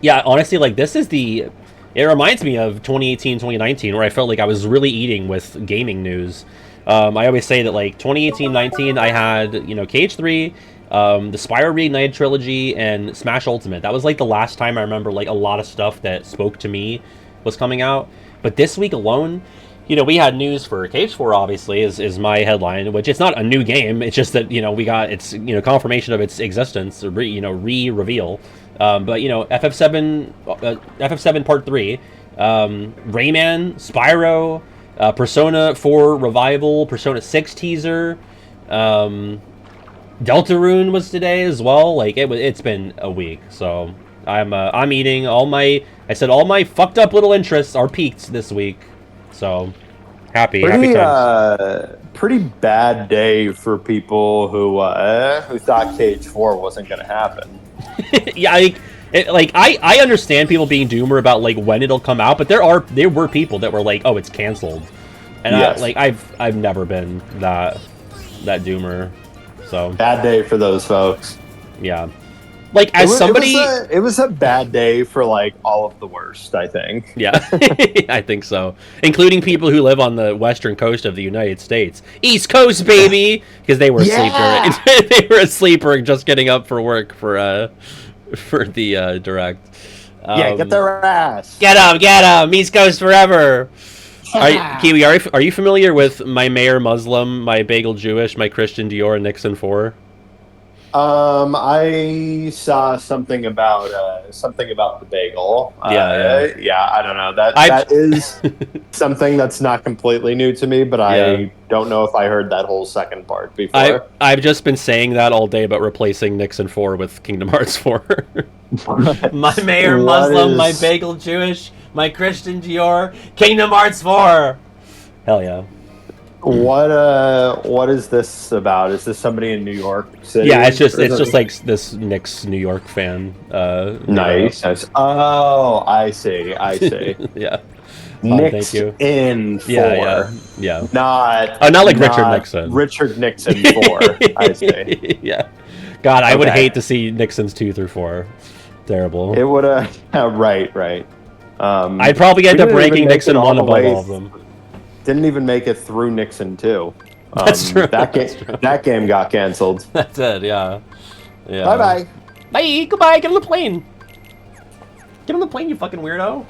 Yeah, honestly, like, this is it reminds me of 2018, 2019, where I felt like I was really eating with gaming news. I always say that, like, 2018-19, I had, KH3, the Spyro Reignited Trilogy, and Smash Ultimate. That was, like, the last time I remember, like, a lot of stuff that spoke to me was coming out. But this week alone, we had news for KH4, obviously, is my headline, which it's not a new game. It's just that, we got its, confirmation of its existence, re-reveal. But, FF7 Part 3, Rayman, Spyro, Persona 4 Revival, Persona 6 teaser, Deltarune was today as well. Like, it's been a week, so I'm eating all my fucked up little interests are peaked this week. So happy times. Pretty bad day for people who thought KH4 wasn't going to happen. Yeah, I understand people being doomer about, like, when it'll come out, but there were people that were like, oh, it's canceled, and yes. I've never been that doomer. So bad day for those folks. Yeah. Like, as somebody... It was a bad day for, like, all of the worst, I think. Yeah, I think so. Including people who live on the western coast of the United States. East Coast, baby! Because they were asleep during... They were asleep or just getting up for work for the direct. Yeah, get their ass! Get 'em! East Coast forever! Kiwi, are you familiar with my Mayor Muslim, my Bagel Jewish, my Christian Dior, and Nixon 4? I saw something about the bagel. Yeah, I don't know. That is something that's not completely new to me, but I don't know if I heard that whole second part before. I've just been saying that all day about replacing Nixon 4 with Kingdom Hearts 4. My Mayor Muslim, my Bagel Jewish, my Christian Dior, Kingdom Hearts 4. Hell yeah. What is this about? Is this somebody in New York City? Yeah, it's just like this Knicks New York fan. Nice. Oh, I see. Yeah. Thank you. Nixon 4. Yeah. Not. Oh, not like Richard Nixon. Richard Nixon 4. I see. Yeah. God, I would Okay. hate to see Nixon's 2 through 4. Terrible. It would have. Right. I'd probably end up ranking Nixon 1 above all of them. Didn't even make it through Nixon 2. That's true. That game got canceled. That's it, yeah. Bye. Bye, goodbye, get on the plane. Get on the plane, you fucking weirdo.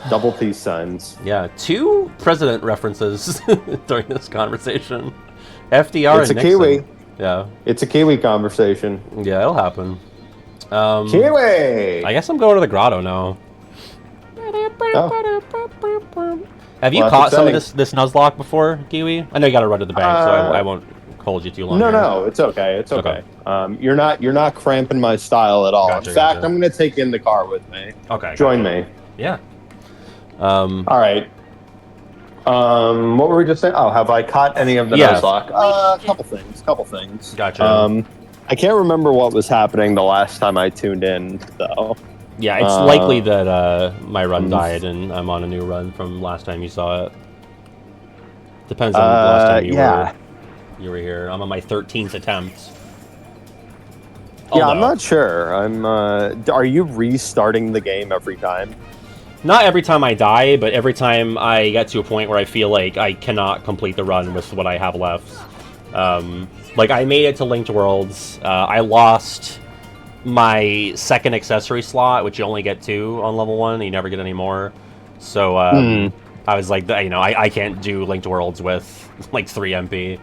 Double peace signs. Yeah, 2 president references during this conversation. FDR and Nixon. It's a Kiwi. Yeah. It's a Kiwi conversation. Yeah, it'll happen. Kiwi! I guess I'm going to the grotto now. Oh. Have you caught some of this Nuzlocke before, Kiwi? I know you got to run to the bank, so I won't hold you too long. No, it's okay. It's okay. You're not cramping my style at all. Gotcha, in fact, I'm going to take you in the car with me. Okay. Join me. Yeah. All right. What were we just saying? Oh, have I caught any of the Nuzlocke? A couple things. Gotcha. I can't remember what was happening the last time I tuned in, though. Yeah, it's likely that my run died, and I'm on a new run from last time you saw it. Depends on the last time you were here. I'm on my 13th attempt. Yeah, I'm not sure. Are you restarting the game every time? Not every time I die, but every time I get to a point where I feel like I cannot complete the run with what I have left. Like, I made it to Linked Worlds. I lost my second accessory slot, which you only get 2 on level 1, and you never get any more. So, I was like, I can't do Linked Worlds with, like, 3 MP.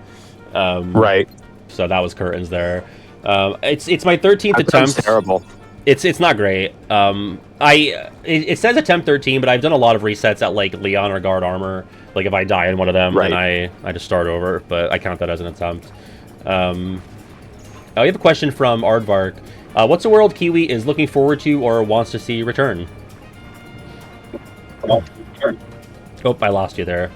Right. So that was curtains there. It's my 13th attempt. That's terrible. It's not great. It says attempt 13, but I've done a lot of resets at like Leon or Guard Armor. Like if I die in one of them, then I just start over. But I count that as an attempt. We have a question from Aardvark. What's a world Kiwi is looking forward to or wants to see return? Oh, I lost you there.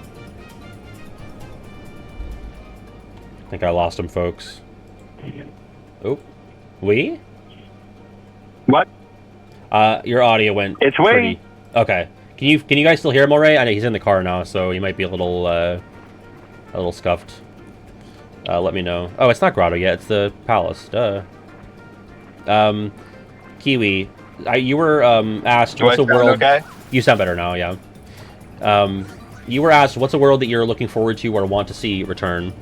I think I lost him, folks. Oh, we? What? Your audio went. It's pretty... Okay. Can you guys still hear him all right? I know he's in the car now, so he might be a little scuffed. Let me know. Oh, it's not Grotto yet. It's the Palace. Duh. Kiwi, you were asked what's a world. Okay? You sound better now. Yeah. You were asked what's a world that you're looking forward to or want to see return.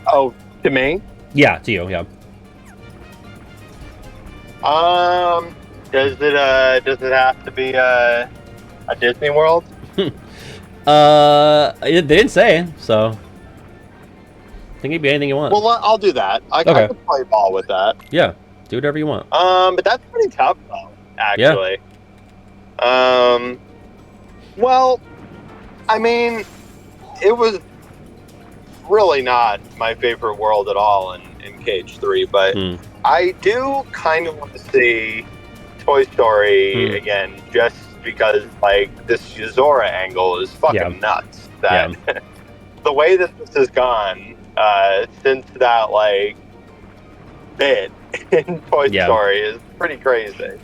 Oh, to me? Yeah, to you. Yeah. Does it have to be a Disney World? They didn't say, so I think it'd be anything you want. Well, I'll do that. I can play ball with that. Yeah, do whatever you want. But that's pretty tough, though. Actually. Yeah. Well, I mean, it was really not my favorite world at all in Cage 3, but I do kind of want to see Toy Story again, just because, like, this Yuzora angle is fucking nuts. That the way that this has gone since that, like, bit in Toy Story is pretty crazy.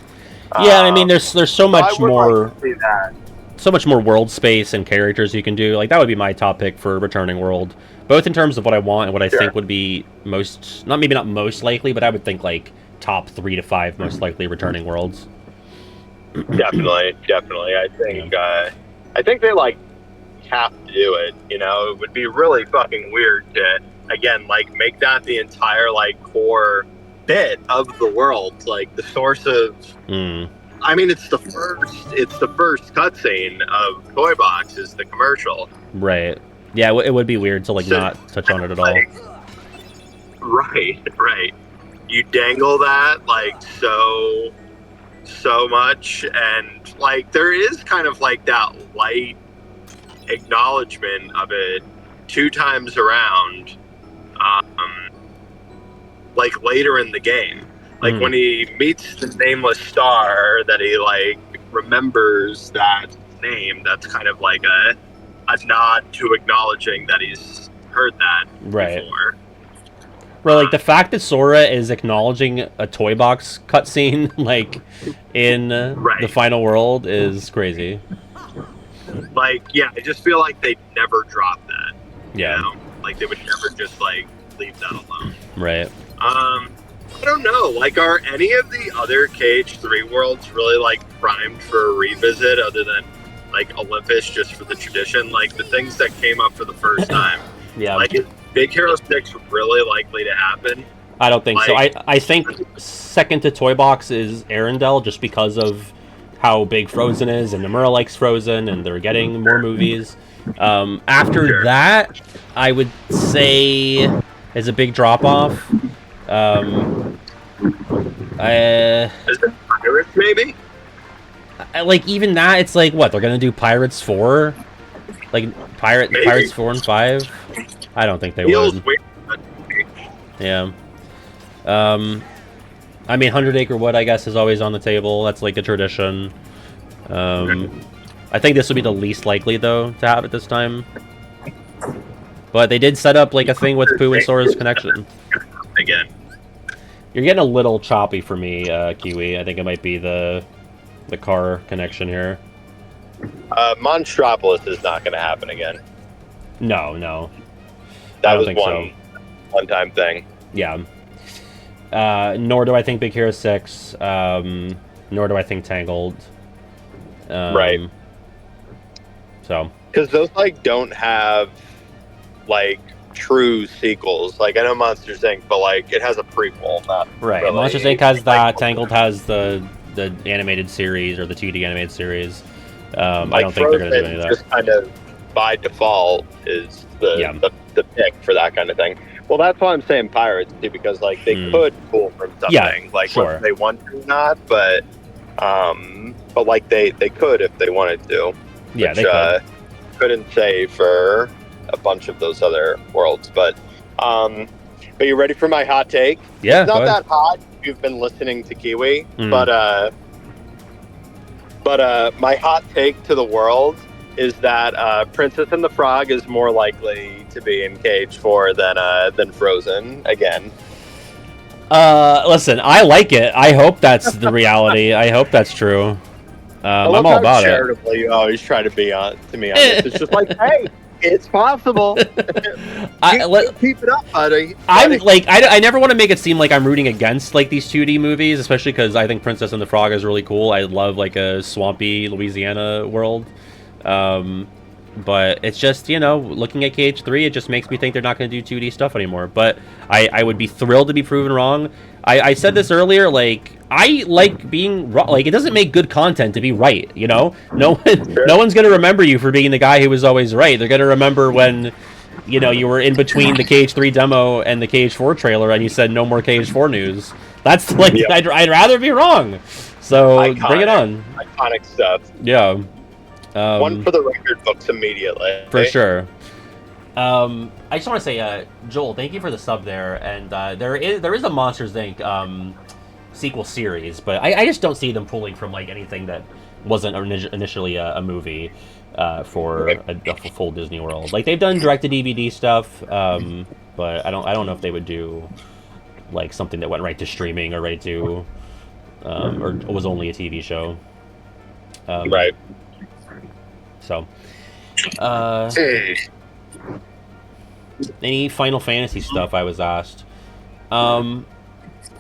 Yeah, I mean, there's so much more. Like to see that. So much more world space and characters you can do. Like, that would be my top pick for Returning World. Both in terms of what I want and what I think would be most... maybe not most likely, but I would think, like, top 3 to 5 most likely Returning Worlds. Definitely. I think they, like, have to do it, you know? It would be really fucking weird to, again, like, make that the entire, like, core bit of the world. Like, the source of... I mean, it's the first cutscene of Toy Box is the commercial. Right. Yeah, it would be weird to, like, not touch on it at all. Right. You dangle that, like, so much, and, like, there is kind of, like, that light acknowledgement of it 2 times around, like, later in the game. Like, when he meets the nameless star, that he, like, remembers that name, that's kind of like a nod to acknowledging that he's heard that before. Bro, like, the fact that Sora is acknowledging a toy box cutscene, like, in the final world is crazy. Like, yeah, I just feel like they'd never drop that. Yeah. You know? Like, they would never just, like, leave that alone. Right. I don't know. Like, are any of the other KH3 worlds really, like, primed for a revisit other than, like, Olympus just for the tradition? Like, the things that came up for the first time. Yeah. Like, is Big Hero 6 really likely to happen? I don't think so. Like- I think second to Toy Box is Arendelle, just because of how big Frozen is, and Nomura likes Frozen, and they're getting more movies. After that, I would say is a big drop-off. Is it Pirates, maybe? Like, even that, it's like, what, they're gonna do Pirates 4? Like, Maybe. Pirates 4 and 5? I don't think they Feels would. weird. Yeah. I mean, 100 Acre Wood, I guess, is always on the table. That's like a tradition. I think this would be the least likely, though, to have it this time. But they did set up, like, a thing with Pooh and Sora's connection. Again. You're getting a little choppy for me, Kiwi. I think it might be the car connection here. Monstropolis is not going to happen again. No, no. That I don't was think one one-time thing. Yeah. Nor do I think Big Hero 6. Nor do I think Tangled. Right. So. Because those, like, don't have, like, true sequels. Like, I know Monsters, Inc., but, like, it has a prequel. Not Right. really, Monsters, Inc. has that. like, Tangled has the animated series, or the 2D animated series. I like, don't think they're going to do any of that. just kind of, by default, is the pick for that kind of thing. Well, that's why I'm saying Pirates, too, because, like, they could pull from something. Yeah, like, sure. whether they want to or not, but like, they could if they wanted to. Yeah, which, they could. Couldn't say for a bunch of those other worlds, but you ready for my hot take? Yeah, It's not go ahead. that hot if you've been listening to Kiwi, but my hot take to the world is that Princess and the Frog is more likely to be in KH4 than Frozen again. Listen, I like it. I hope that's the reality. I hope that's true. I'm all about it. Charitably, you always try to be on to me on this. It's just like, hey, it's possible. Keep it up, buddy. I'm like, I never want to make it seem like I'm rooting against, like, these 2D movies, especially because I think Princess and the Frog is really cool. I love, like, a swampy Louisiana world. But it's just, you know, looking at KH3, it just makes me think they're not going to do 2D stuff anymore. But I would be thrilled to be proven wrong. I said this earlier, like, I like being wrong. Like, it doesn't make good content to be right, you know? No one's going to remember you for being the guy who was always right. They're going to remember when, you know, you were in between the KH3 demo and the KH4 trailer and you said no more KH4 news. That's, like, yep. I'd rather be wrong. So, bring it on. Iconic stuff. Yeah. One for the record books immediately. For sure. I just want to say, Joel, thank you for the sub there. And there is a Monsters, Inc. Sequel series, but I just don't see them pulling from, like, anything that wasn't initially a movie for a full Disney World. Like, they've done direct-to-DVD stuff, but I don't know if they would do, like, something that went right to streaming or right to or was only a TV show. Right. So, any Final Fantasy stuff, I was asked.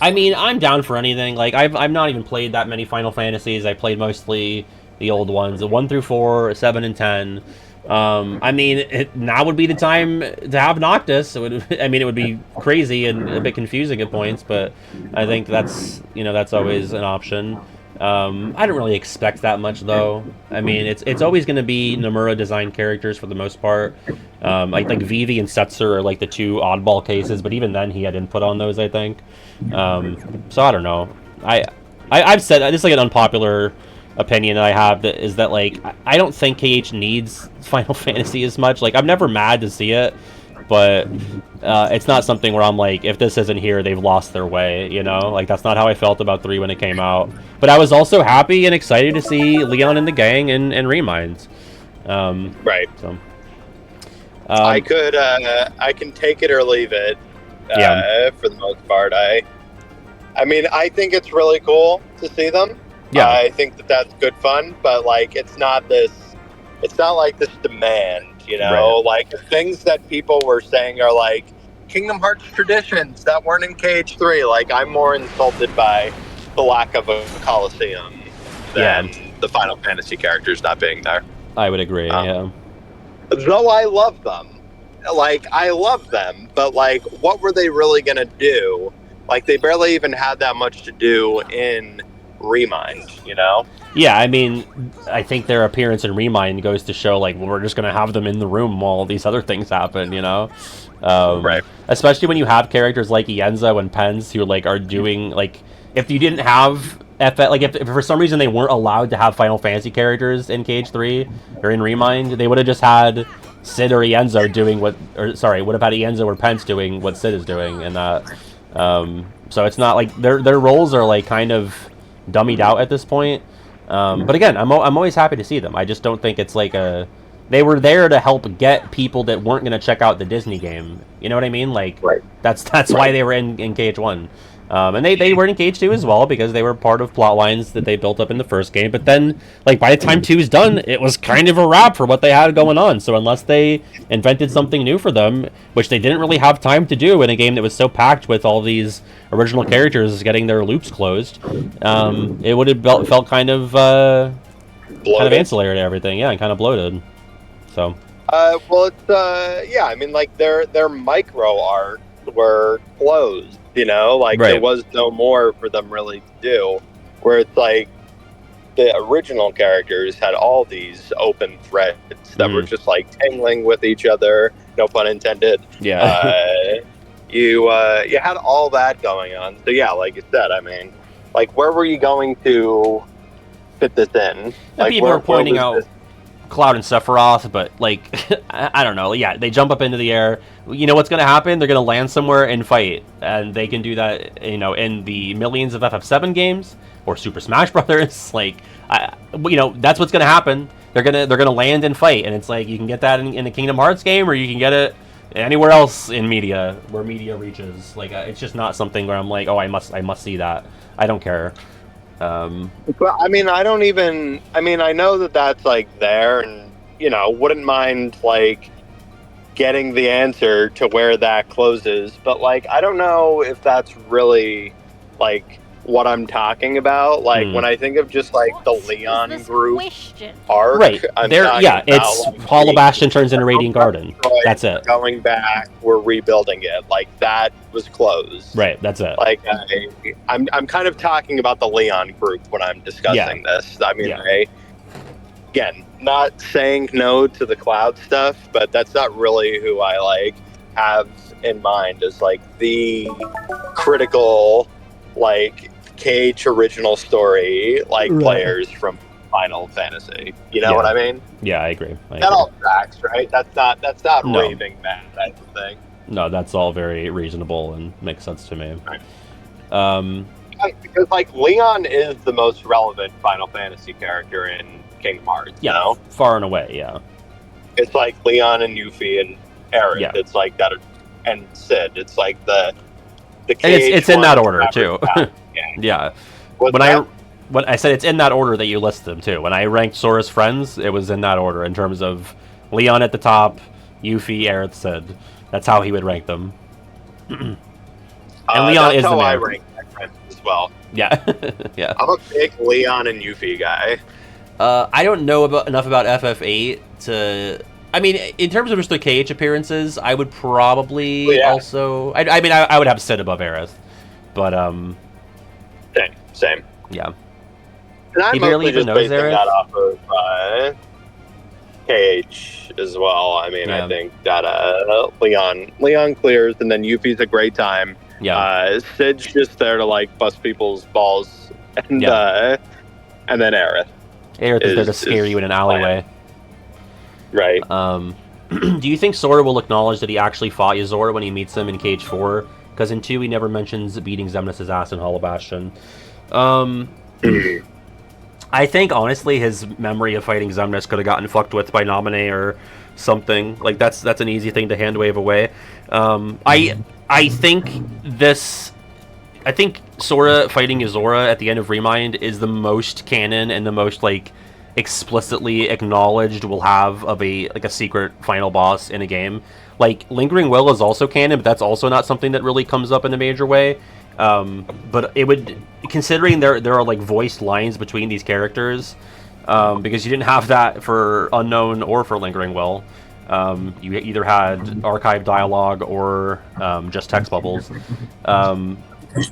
I mean, I'm down for anything. Like, I've not even played that many Final Fantasies. I played mostly the old ones, the 1 through 4, 7 and 10. I mean, now would be the time to have Noctis. It would be crazy and a bit confusing at points, but I think that's always an option. I don't really expect that much, though. I mean, it's always going to be Nomura designed characters for the most part. Like Vivi and Setzer are, like, the two oddball cases, but even then he had input on those, I think. So I don't know. I've said this is, like, an unpopular opinion that I have, is that, like, I don't think KH needs Final Fantasy as much. Like, I'm never mad to see it, but it's not something where I'm like, if this isn't here, they've lost their way, you know? Like, that's not how I felt about 3 when it came out. But I was also happy and excited to see Leon and the gang and Reminds. Right. So, I can take it or leave it. For the most part. I mean, I think it's really cool to see them. Yeah. I think that that's good fun, but like, it's not like this demand, you know? Right. Like, the things that people were saying are like Kingdom Hearts traditions that weren't in KH3. Like, I'm more insulted by the lack of a Coliseum than the Final Fantasy characters not being there. I would agree, yeah. Though I love them. Like, I love them, but like, what were they really gonna do? Like, they barely even had that much to do in Remind, you know? Yeah, I mean, I think their appearance in Remind goes to show, like, well, we're just going to have them in the room while these other things happen, you know? Right. Especially when you have characters like Ienzo and Pens who, like, are doing, like, if you didn't have, if for some reason they weren't allowed to have Final Fantasy characters in KH3 or in Remind, they would have just had Sid or Ienzo doing would have had Ienzo or Pence doing what Sid is doing, and that, so it's not, like, their roles are, like, kind of dummied out at this point. But again, I'm always happy to see them. I just don't think it's like they were there to help get people that weren't going to check out the Disney game. You know what I mean? Like, that's why they were in KH1. And they were in KH2 as well, because they were part of plot lines that they built up in the first game. But then, like, by the time 2 is done, it was kind of a wrap for what they had going on. So unless they invented something new for them, which they didn't really have time to do in a game that was so packed with all these original characters getting their loops closed, it would have felt kind of ancillary to everything. Yeah, and kind of bloated. So. Well, it's yeah. I mean, like, their micro arcs were closed. You know, like, there was no more for them really to do. Where it's like the original characters had all these open threads that were just like tangling with each other. No pun intended. Yeah. You had all that going on. So yeah, like you said, I mean, like, where were you going to fit this in? Like, people are pointing out Cloud and Sephiroth, but, like, I don't know. Yeah, they jump up into the air. You know what's going to happen? They're going to land somewhere and fight, and they can do that, you know, in the millions of FF7 games or Super Smash Brothers. Like, you know, that's what's going to happen. They're gonna land and fight, and it's like you can get that in a Kingdom Hearts game, or you can get it anywhere else in media where media reaches. Like, it's just not something where I'm like, oh, I must see that. I don't care. But I mean, I know that that's like there, and, you know, wouldn't mind like getting the answer to where that closes, but like, I don't know if that's really like what I'm talking about. Like, when I think of just like the Leon group arc, right? It's like, Hollow Bastion turns into Radiant Garden. That's it. Going back, we're rebuilding it. Like, that was closed. Right. That's it. Like, I'm kind of talking about the Leon group when I'm discussing this. I mean, again, not saying no to the Cloud stuff, but that's not really who I like have in mind as like the critical, like, KH original story, like, players from Final Fantasy. You know what I mean? Yeah, I agree. That all tracks, right? That's not raving mad, I don't think. No, that's all very reasonable and makes sense to me. Right. Because, like, Leon is the most relevant Final Fantasy character in Kingdom Hearts. Yeah, you know? far and away. Yeah, it's like Leon and Yuffie and Aerith. Yeah. It's like that, and Sid. It's like the and it's in that order too. Yeah. When I said it's in that order that you list them too. When I ranked Sora's friends, it was in that order in terms of Leon at the top, Yuffie, Aerith, Sid. That's how he would rank them. And Leon is the man. I rank my friends as well. Yeah, yeah. I'm a big Leon and Yuffie guy. I don't know enough about FF8 to. I mean, in terms of just the KH appearances, I would probably also. I mean, I would have Sid above Aerith, but Same. Yeah. And I'm he barely even knows basing that off of KH as well. I mean, I think that Leon clears, and then Yuffie's a great time. Yeah. Sid's just there to, like, bust people's balls, and then Aerith. Aerith is there to scare you in an alleyway. Right. Do you think Sora will acknowledge that he actually fought Ysora when he meets him in KH4? Because in 2 he never mentions beating Xemnas' ass in Hollow Bastion. I think, honestly, his memory of fighting Xemnas could have gotten fucked with by Naminé or something. Like, that's an easy thing to hand wave away. I I think Sora fighting Yozora at the end of Remind is the most canon and the most like explicitly acknowledged we'll have of a secret final boss in a game. Like Lingering Will is also canon, but that's also not something that really comes up in a major way. But it would, considering there are like voiced lines between these characters, because you didn't have that for Unknown or for Lingering Will. You either had archived dialogue or just text bubbles.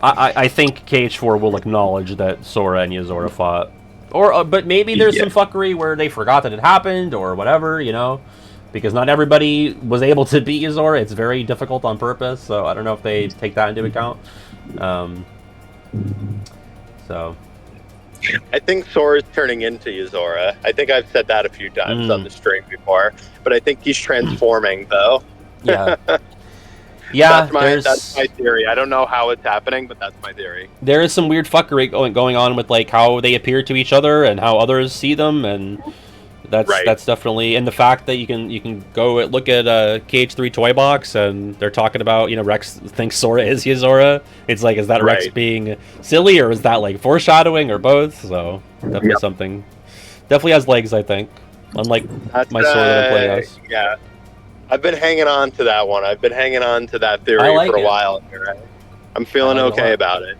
I think KH4 will acknowledge that Sora and Yozora fought. Or, but maybe there's some fuckery where they forgot that it happened or whatever, you know? Because not everybody was able to beat Yozora. It's very difficult on purpose, so I don't know if they take that into account. So... I think Sora's turning into Yozora. I think I've said that a few times on the stream before, but I think he's transforming, though. Yeah. Yeah, that's my theory. I don't know how it's happening, but that's my theory. There is some weird fuckery going on with like how they appear to each other and how others see them, and that's definitely, and the fact that you can go look at KH3 Toy Box and they're talking about, you know, Rex thinks Sora is Yozora. It's like, is that Rex being silly or is that like foreshadowing or both? So definitely something. Definitely has legs, I think. Unlike my Sora that I'm playing as. Yeah. I've been hanging on to that one. I've been hanging on to that theory for a while. I'm feeling okay about it.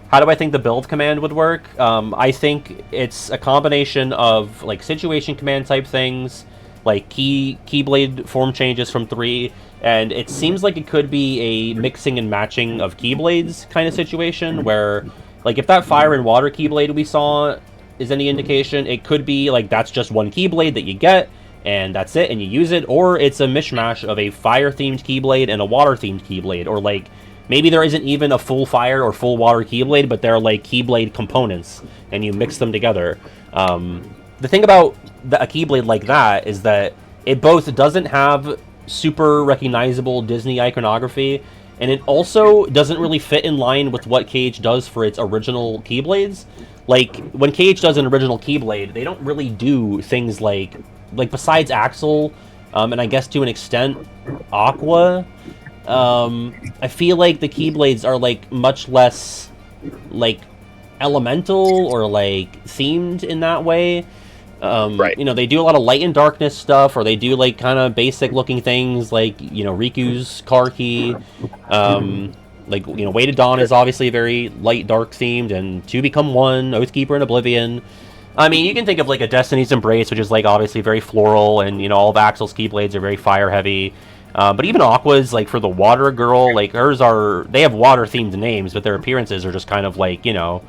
How do I think the build command would work? I think it's a combination of like situation command type things, like Keyblade form changes from 3, and it seems like it could be a mixing and matching of Keyblades kind of situation where, like, if that fire and water Keyblade we saw is any indication, it could be like that's just one Keyblade that you get, and that's it, and you use it, or it's a mishmash of a fire-themed Keyblade and a water-themed Keyblade, or like, maybe there isn't even a full fire or full water Keyblade, but they're like Keyblade components, and you mix them together. The thing about a Keyblade like that is that it both doesn't have super recognizable Disney iconography, and it also doesn't really fit in line with what KH does for its original Keyblades. Like, when KH does an original Keyblade, they don't really do things like besides Axel, and I guess to an extent, Aqua, I feel like the Keyblades are like much less like elemental or like themed in that way. You know, they do a lot of light and darkness stuff, or they do like kind of basic looking things like, you know, Riku's car key. Like, you know, Way to Dawn is obviously very light dark themed, and Two Become One, Oathkeeper, and Oblivion. I mean, you can think of like a Destiny's Embrace, which is like obviously very floral, and, you know, all of Axel's Keyblades are very fire heavy. But even Aqua's, like, for the Water Girl, like, they have water-themed names, but their appearances are just kind of, like, you know,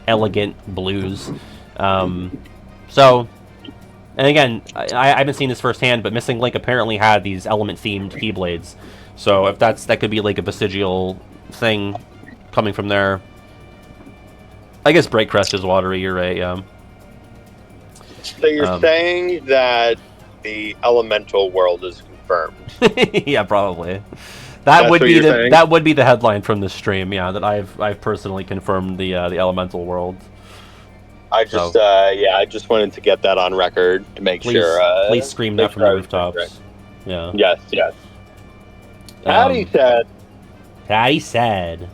elegant blues. So, and again, I haven't seen this firsthand, but Missing Link apparently had these element-themed Keyblades. So if that could be, like, a vestigial thing coming from there. I guess Bright Crest is watery, you're right, yeah. So you're saying that the elemental world is confirmed? Yeah, probably. That would be the headline from this stream. Yeah, that I've personally confirmed the elemental world. I just wanted to get that on record to make sure. Please scream that from the rooftops. Right. Yeah. Yes. Patty said. Patty said.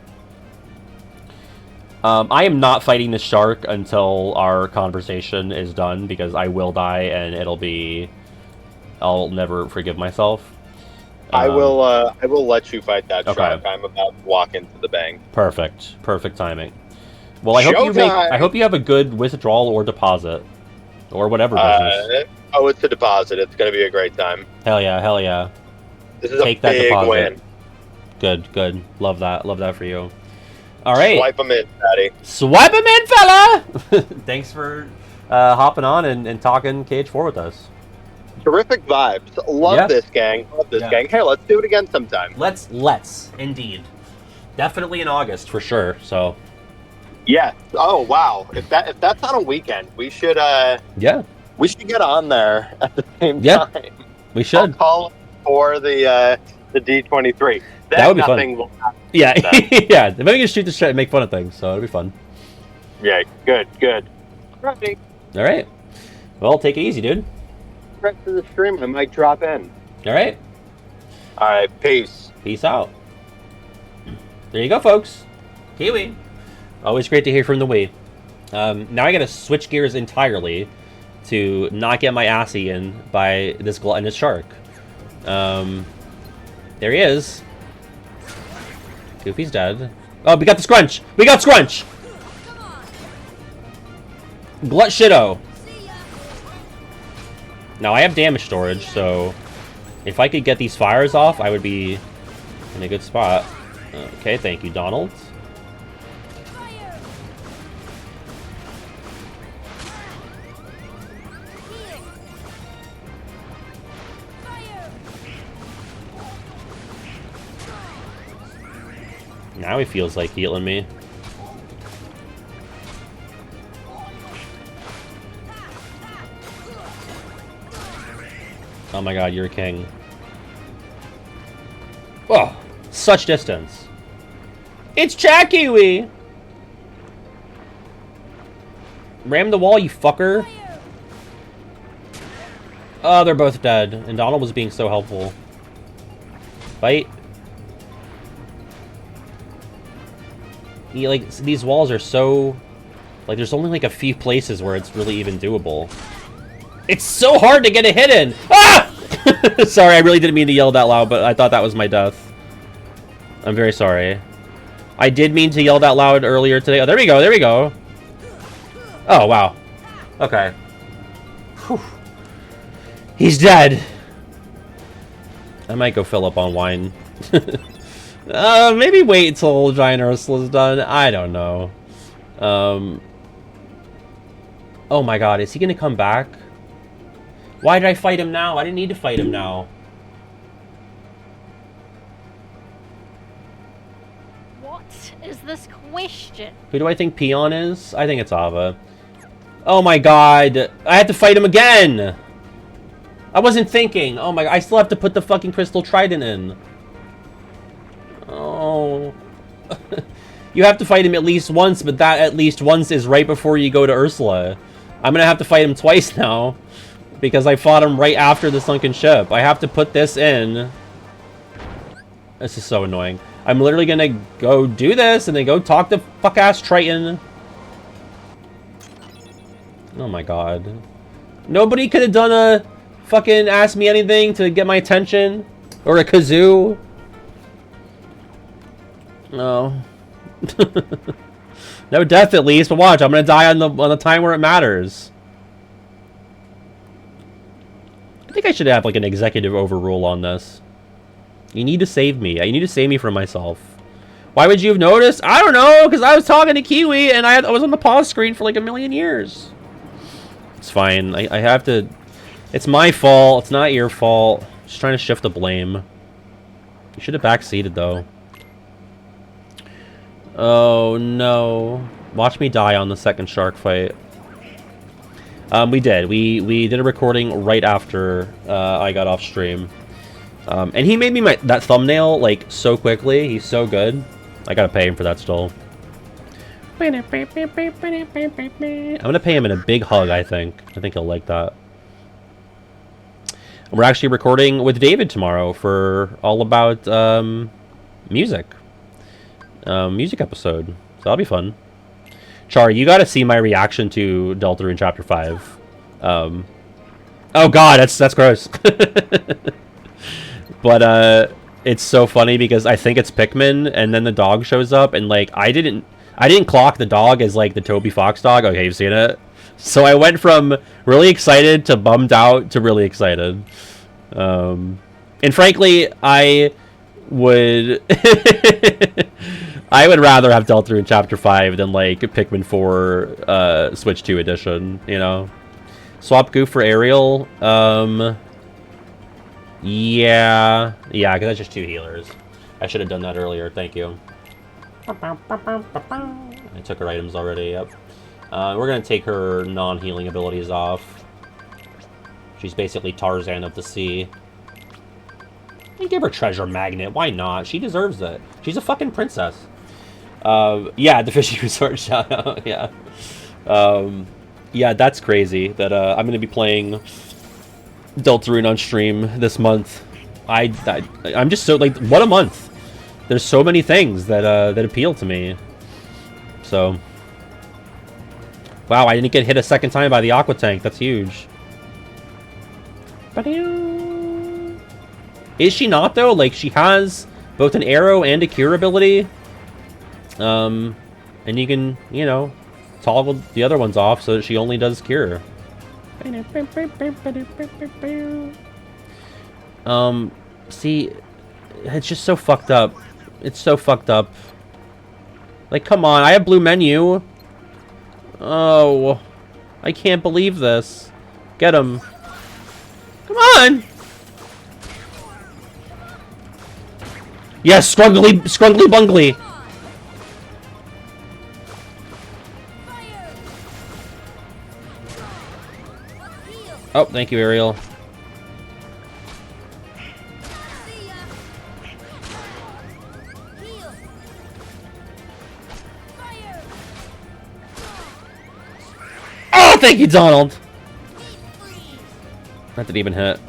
I am not fighting the shark until our conversation is done, because I will die and I'll never forgive myself. I will let you fight that shark. I'm about to walk into the bank. Perfect timing. Well, I hope you have a good withdrawal or deposit, or whatever business. It's a deposit. It's going to be a great time. Hell yeah. This is Take a big win. Good. Love that for you. All right. Swipe them in, Patty. Swipe them in, fella! Thanks for hopping on and talking KH4 with us. Terrific vibes. Love this gang. Gang. Hey, let's do it again sometime. Let's indeed. Definitely in August for sure. So. Yeah. Oh wow. If that's on a weekend, we should. We should get on there at the same time. We should. I'll call for the D23. That would be fun. Yeah. Yeah. Maybe we can shoot the shit and make fun of things. So it'll be fun. Yeah. Good. Ready. All right. Well, take it easy, dude. Rest of the stream, I might drop in. All right. Peace. Peace out. There you go, folks. Kiwi. Always great to hear from the Wii. Now I gotta switch gears entirely to not get my ass eaten by this gluttonous shark. There he is. Goofy's dead. Oh, we got the Scrunch! We got Scrunch! Glut Shitto. Now I have damage storage, so if I could get these fires off, I would be in a good spot. Okay, thank you, Donald. Now he feels like healing me. Oh my god, you're a king. Oh, such distance. It's Chakiwi! Ram the wall, you fucker. Oh, they're both dead. And Donald was being so helpful. Fight. Like, these walls are so... Like, there's only, like, a few places where it's really even doable. It's so hard to get a hit in! Ah! Sorry, I really didn't mean to yell that loud, but I thought that was my death. I'm very sorry. I did mean to yell that loud earlier today. Oh, there we go, there we go. Oh, wow. Okay. Whew. He's dead. I might go fill up on wine. Maybe wait until Giant Ursula's done. I don't know. Oh my god, is he gonna come back? Why did I fight him now? I didn't need to fight him now. What is this question? Who do I think Peon is? I think it's Ava. Oh my god, I had to fight him again! I wasn't thinking. Oh my god, I still have to put the fucking Crystal Trident in. Oh. You have to fight him at least once, but that at least once is right before you go to Ursula. I'm gonna have to fight him twice now, because I fought him right after the sunken ship. I have to put this in. This is so annoying. I'm literally gonna go do this, and then go talk to fuck-ass Triton. Oh my god. Nobody could have done a fucking ask me anything to get my attention? Or a kazoo? No. No death at least, but watch, I'm gonna die on the time where it matters. I think I should have like an executive overrule on this. You need to save me. You need to save me from myself. Why would you have noticed? I don't know, because I was talking to Kiwi and I was on the pause screen for like a million years. It's fine. I have to... It's my fault. It's not your fault. Just trying to shift the blame. You should have backseated though. Oh no. Watch me die on the second shark fight. We did. We did a recording right after I got off stream. And he made me that thumbnail like so quickly. He's so good. I gotta pay him for that still. I'm gonna pay him in a big hug, I think. I think he'll like that. And we're actually recording with David tomorrow for all about music. Music episode. So that'll be fun. Char, you gotta see my reaction to Deltarune Chapter 5. Oh god, that's gross. But it's so funny because I think it's Pikmin, and then the dog shows up, and like I didn't clock the dog as like the Toby Fox dog. Okay, you've seen it. So I went from really excited to bummed out to really excited. And frankly, I would I would rather have Deltarune Chapter 5 than like Pikmin 4 Switch 2 edition, you know. Swap Goof for Ariel. Yeah, because that's just 2 healers. I should have done that earlier. Thank you. I took her items already, yep. We're going to take her non-healing abilities off. She's basically Tarzan of the sea. And give her Treasure Magnet. Why not? She deserves it. She's a fucking princess. Yeah, the Fishing Resort shout out, yeah. Yeah, that's crazy that I'm going to be playing Deltarune on stream this month. I'm just so, like, what a month. there's so many things that that appeal to me. So, wow, I didn't get hit a second time by the Aqua Tank. That's huge. Is she not, though? Like, she has both an arrow and a cure ability. And you can, you know, toggle the other ones off so that she only does cure. See, it's just so fucked up. It's so fucked up. Like, come on, I have blue menu. Oh, I can't believe this. Get him. Come on! Yes, scrungly bungly. Oh, thank you, Ariel. Oh, thank you, Donald. That didn't even hit.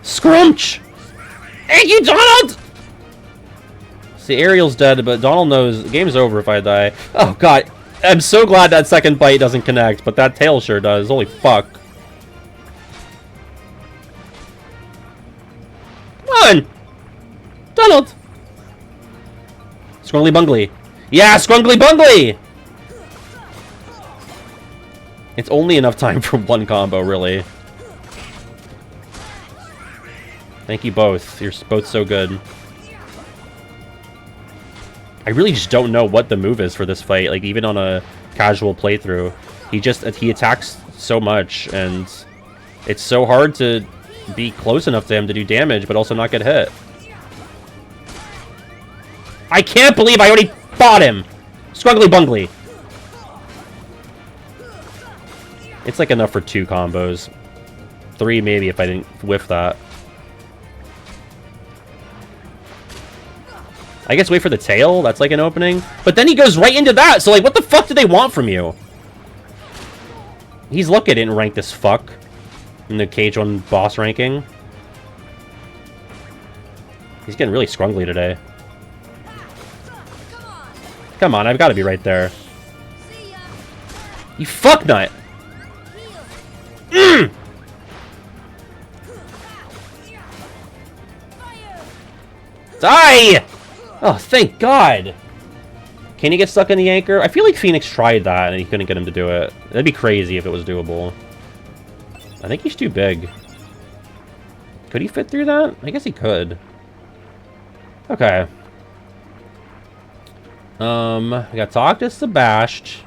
Scrunch! Thank you, Donald! See, Ariel's dead, but Donald knows the game's over if I die. Oh, God. I'm so glad that second bite doesn't connect, but that tail sure does. Holy fuck. Come on! Donald! Scrungly Bungly. Yeah, Scrungly Bungly! It's only enough time for one combo, really. Thank you both. You're both so good. I really just don't know what the move is for this fight. Like, even on a casual playthrough, he attacks so much, and it's so hard to be close enough to him to do damage, but also not get hit. I can't believe I already fought him! Scrungly Bungly. It's like enough for 2 combos. 3 maybe if I didn't whiff that. I guess wait for the tail. That's like an opening. But then he goes right into that. So, like, what the fuck do they want from you? He's lucky I didn't rank this fuck in the KH1 boss ranking. He's getting really scrungly today. Come on, I've got to be right there. You fucknut! Mm! Die! Oh, thank God! Can he get stuck in the anchor? I feel like Phoenix tried that and he couldn't get him to do it. That'd be crazy if it was doable. I think he's too big. Could he fit through that? I guess he could. Okay. We got talk to Sebastian.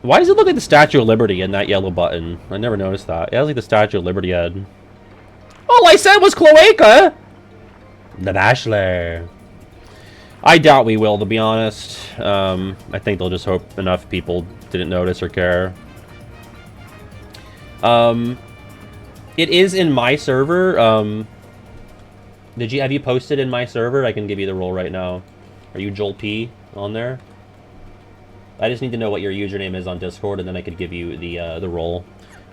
Why does it look like the Statue of Liberty in that yellow button? I never noticed that. It has like the Statue of Liberty head. All I said was Cloaca! The Bachelor. I doubt we will, to be honest. I think they'll just hope enough people didn't notice or care. It is in my server. Have you posted in my server? I can give you the role right now. Are you Joel P on there? I just need to know what your username is on Discord, and then I could give you the role.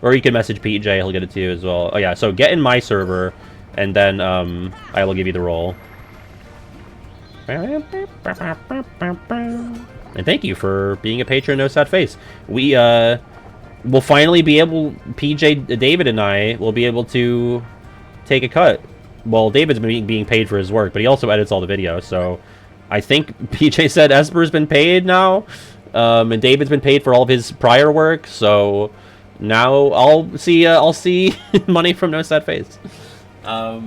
Or you can message PJ, he'll get it to you as well. Oh yeah, so get in my server, and then I will give you the role. And thank you for being a patron, No Sad Face. We will finally be able, PJ, David and I will be able to take a cut. Well, David's been being paid for his work, but he also edits all the videos, so I think PJ said Esper's been paid now, and David's been paid for all of his prior work, so now I'll see money from No Sad Face. I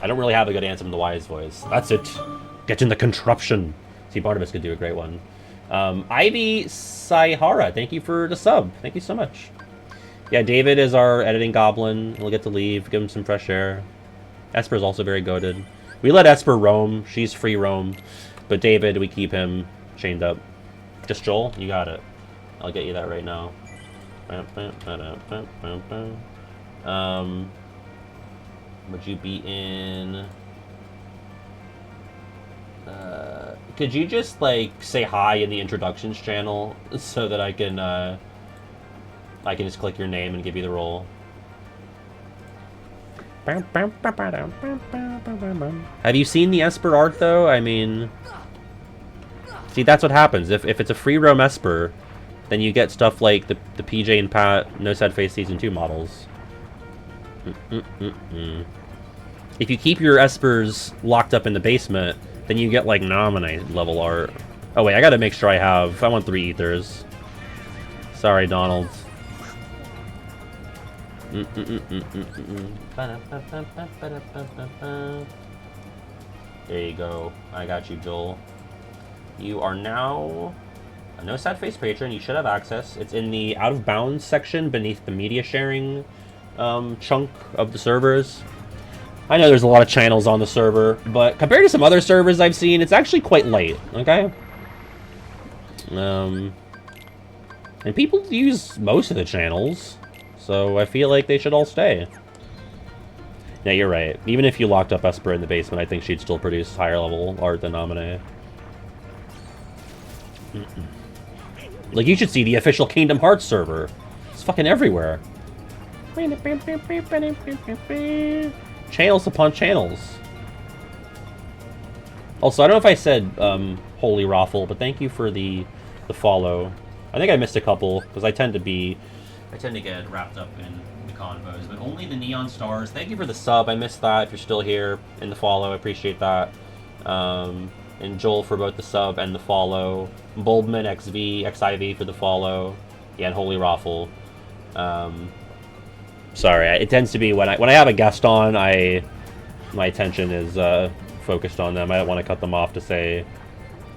don't really have a good Ansem the Wise voice. That's it. Get in the contraption. See, Barnabas could do a great one. Ivy Saihara, thank you for the sub. Thank you so much. Yeah, David is our editing goblin. He'll get to leave, give him some fresh air. Esper's also very goated. We let Esper roam. She's free roam. But David, we keep him chained up. Just Joel? You got it. I'll get you that right now. Would you be in... could you just, like, say hi in the introductions channel so that I can, I can just click your name and give you the role. Have you seen the Esper art, though? I mean... See, that's what happens. If it's a free roam Esper, then you get stuff like the PJ and Pat No Sad Face Season 2 models. If you keep your Espers locked up in the basement, then you get, like, nominated level art. Oh, wait, I gotta make sure I want 3 ethers. Sorry, Donald. There you go. I got you, Joel. You are now a No Sad Face patron. You should have access. It's in the out of bounds section beneath the media sharing chunk of the servers. I know there's a lot of channels on the server, but compared to some other servers I've seen, it's actually quite light, okay? And people use most of the channels, so I feel like they should all stay. Yeah, you're right. Even if you locked up Esper in the basement, I think she'd still produce higher level art than Naminé. Like, you should see the official Kingdom Hearts server. It's fucking everywhere. Channels upon channels. Also, I don't know if I said Holy Raffle, but thank you for the follow. I think I missed a couple, because I tend to get wrapped up in the convos, but only the Neon Stars. Thank you for the sub. I missed that. If you're still here, in the follow, I appreciate that. And Joel for both the sub and the follow. Bulbman XIV for the follow. Yeah, and Holy Raffle. Sorry, it tends to be when I have a guest on, my attention is focused on them. I don't want to cut them off to say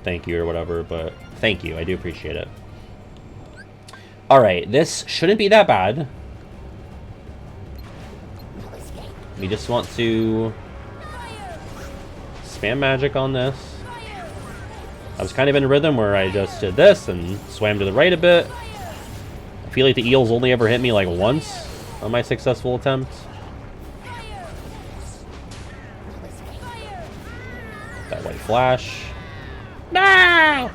thank you or whatever, but thank you. I do appreciate it. Alright, this shouldn't be that bad. We just want to spam magic on this. I was kind of in a rhythm where I just did this and swam to the right a bit. I feel like the eels only ever hit me like once on my successful attempts. That white flash. No!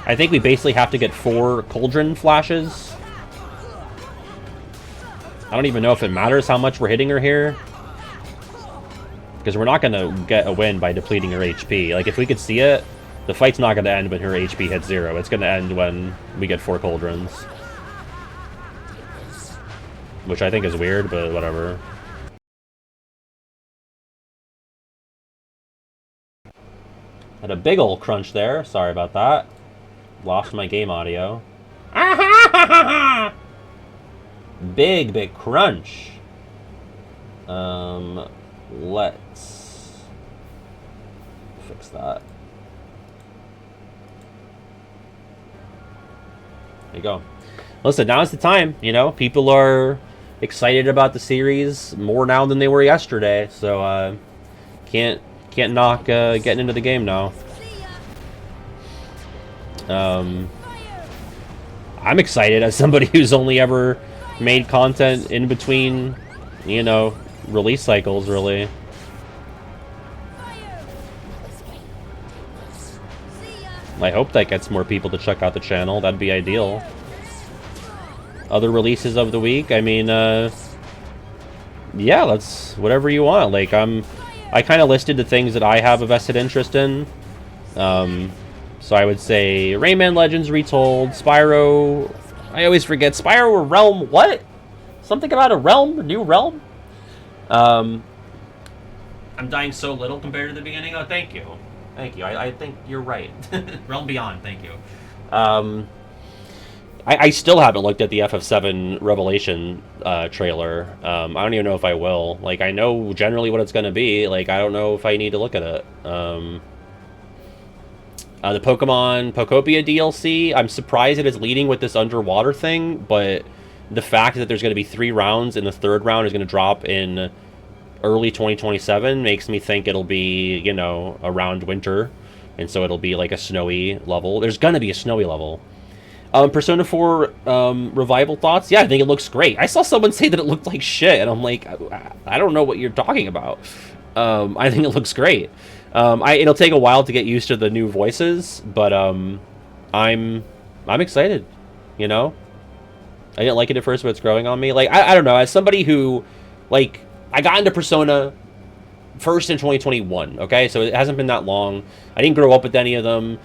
I think we basically have to get 4 cauldron flashes. I don't even know if it matters how much we're hitting her here, because we're not going to get a win by depleting her HP. Like, if we could see it, the fight's not going to end when her HP hits 0. It's going to end when we get 4 cauldrons. Which I think is weird, but whatever. Had a big ol' crunch there. Sorry about that. Lost my game audio. Big crunch. Let's fix that. There you go. Listen, now's the time, you know? People are excited about the series more now than they were yesterday, so can't knock getting into the game now. I'm excited as somebody who's only ever made content in between, you know, release cycles, really. I hope that gets more people to check out the channel. That'd be ideal. Other releases of the week, I mean, yeah, let's whatever you want. Like, I kind of listed the things that I have a vested interest in. So I would say Rayman Legends Retold, Spyro. I always forget Spyro or Realm. What? Something about a realm, a new realm. I'm dying so little compared to the beginning. Oh, thank you, thank you. I think you're right. Realm Beyond. Thank you. I still haven't looked at the FF7 Revelation trailer. I don't even know if I will. Like, I know generally what it's going to be. Like, I don't know if I need to look at it. The Pokemon Pokopia DLC, I'm surprised that it's leading with this underwater thing, but the fact that there's going to be 3 rounds and the 3rd round is going to drop in early 2027 makes me think it'll be, you know, around winter, and so it'll be like a snowy level. There's going to be a snowy level. Persona 4 revival thoughts? Yeah, I think it looks great. I saw someone say that it looked like shit, and I'm like, I don't know what you're talking about. I think it looks great. It'll take a while to get used to the new voices, but I'm I'm excited, you know? I didn't like it at first, but it's growing on me. Like, I don't know, as somebody who, like, I got into Persona first in 2021, okay? So it hasn't been that long. I didn't grow up with any of them.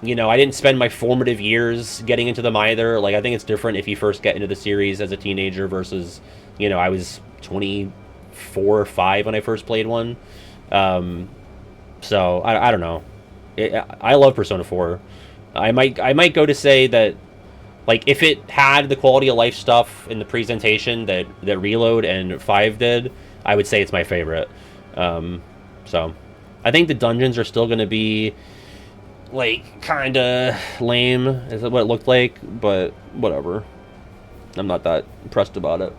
You know, I didn't spend my formative years getting into them either. Like, I think it's different if you first get into the series as a teenager versus, you know, I was 24 or 5 when I first played one. So, I don't know. I love Persona 4. I might go to say that, like, if it had the quality of life stuff in the presentation that Reload and 5 did, I would say it's my favorite. So, I think the dungeons are still going to be, like, kind of lame, is what it looked like, but whatever. I'm not that impressed about it.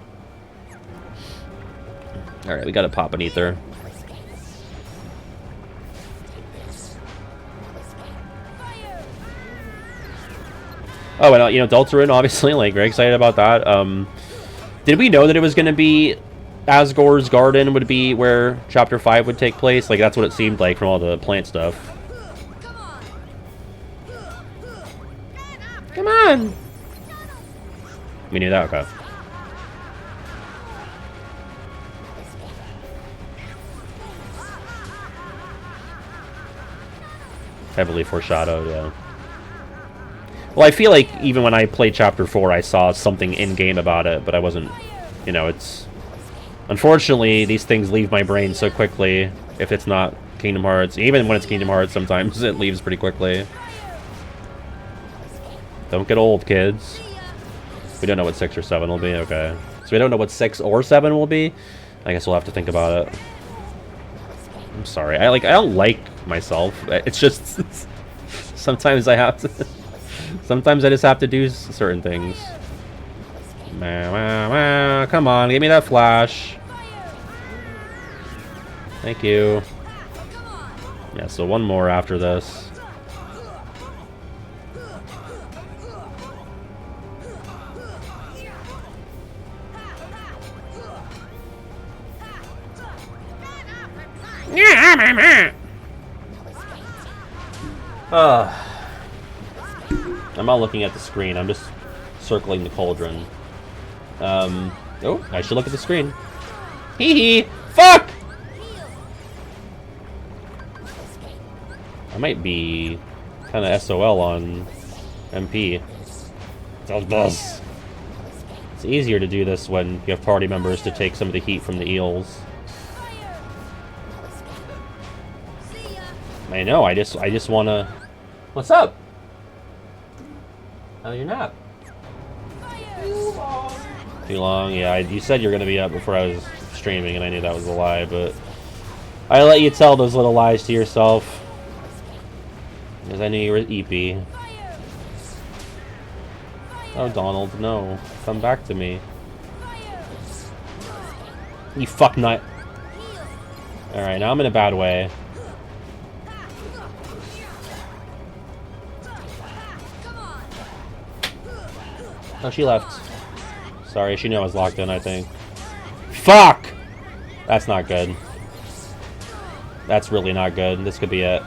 Alright, we gotta pop an ether. Oh, and, you know, Deltarune, obviously, like, very excited about that. Did we know that it was going to be Asgore's Garden would be where Chapter 5 would take place? Like, that's what it seemed like from all the plant stuff. Come on! We knew that, okay. Heavily foreshadowed, yeah. Well, I feel like even when I played Chapter 4, I saw something in-game about it, but I wasn't, you know, it's... Unfortunately, these things leave my brain so quickly if it's not Kingdom Hearts. Even when it's Kingdom Hearts, sometimes it leaves pretty quickly. Don't get old, kids. We don't know what 6 or 7 will be, okay. So we don't know what 6 or 7 will be? I guess we'll have to think about it. I'm sorry. I don't like myself. It's just... sometimes I have to... Sometimes I just have to do certain things. Come on, give me that flash. Thank you. Yeah, so one more after this. I'm not looking at the screen. I'm just circling the cauldron. Oh, I should look at the screen. Hee hee! Fuck! I might be kind of SOL on MP. It's easier to do this when you have party members to take some of the heat from the eels. I know, I just wanna... What's up? How's your nap? Too long? Yeah, you said you were gonna be up before I was streaming, and I knew that was a lie, but... I let you tell those little lies to yourself. Because I knew you were EP. Oh, Donald, no. Come back to me. You fuck nut. Alright, now I'm in a bad way. Oh, she left. Sorry, she knew I was locked in, I think. Fuck! That's not good. That's really not good. This could be it.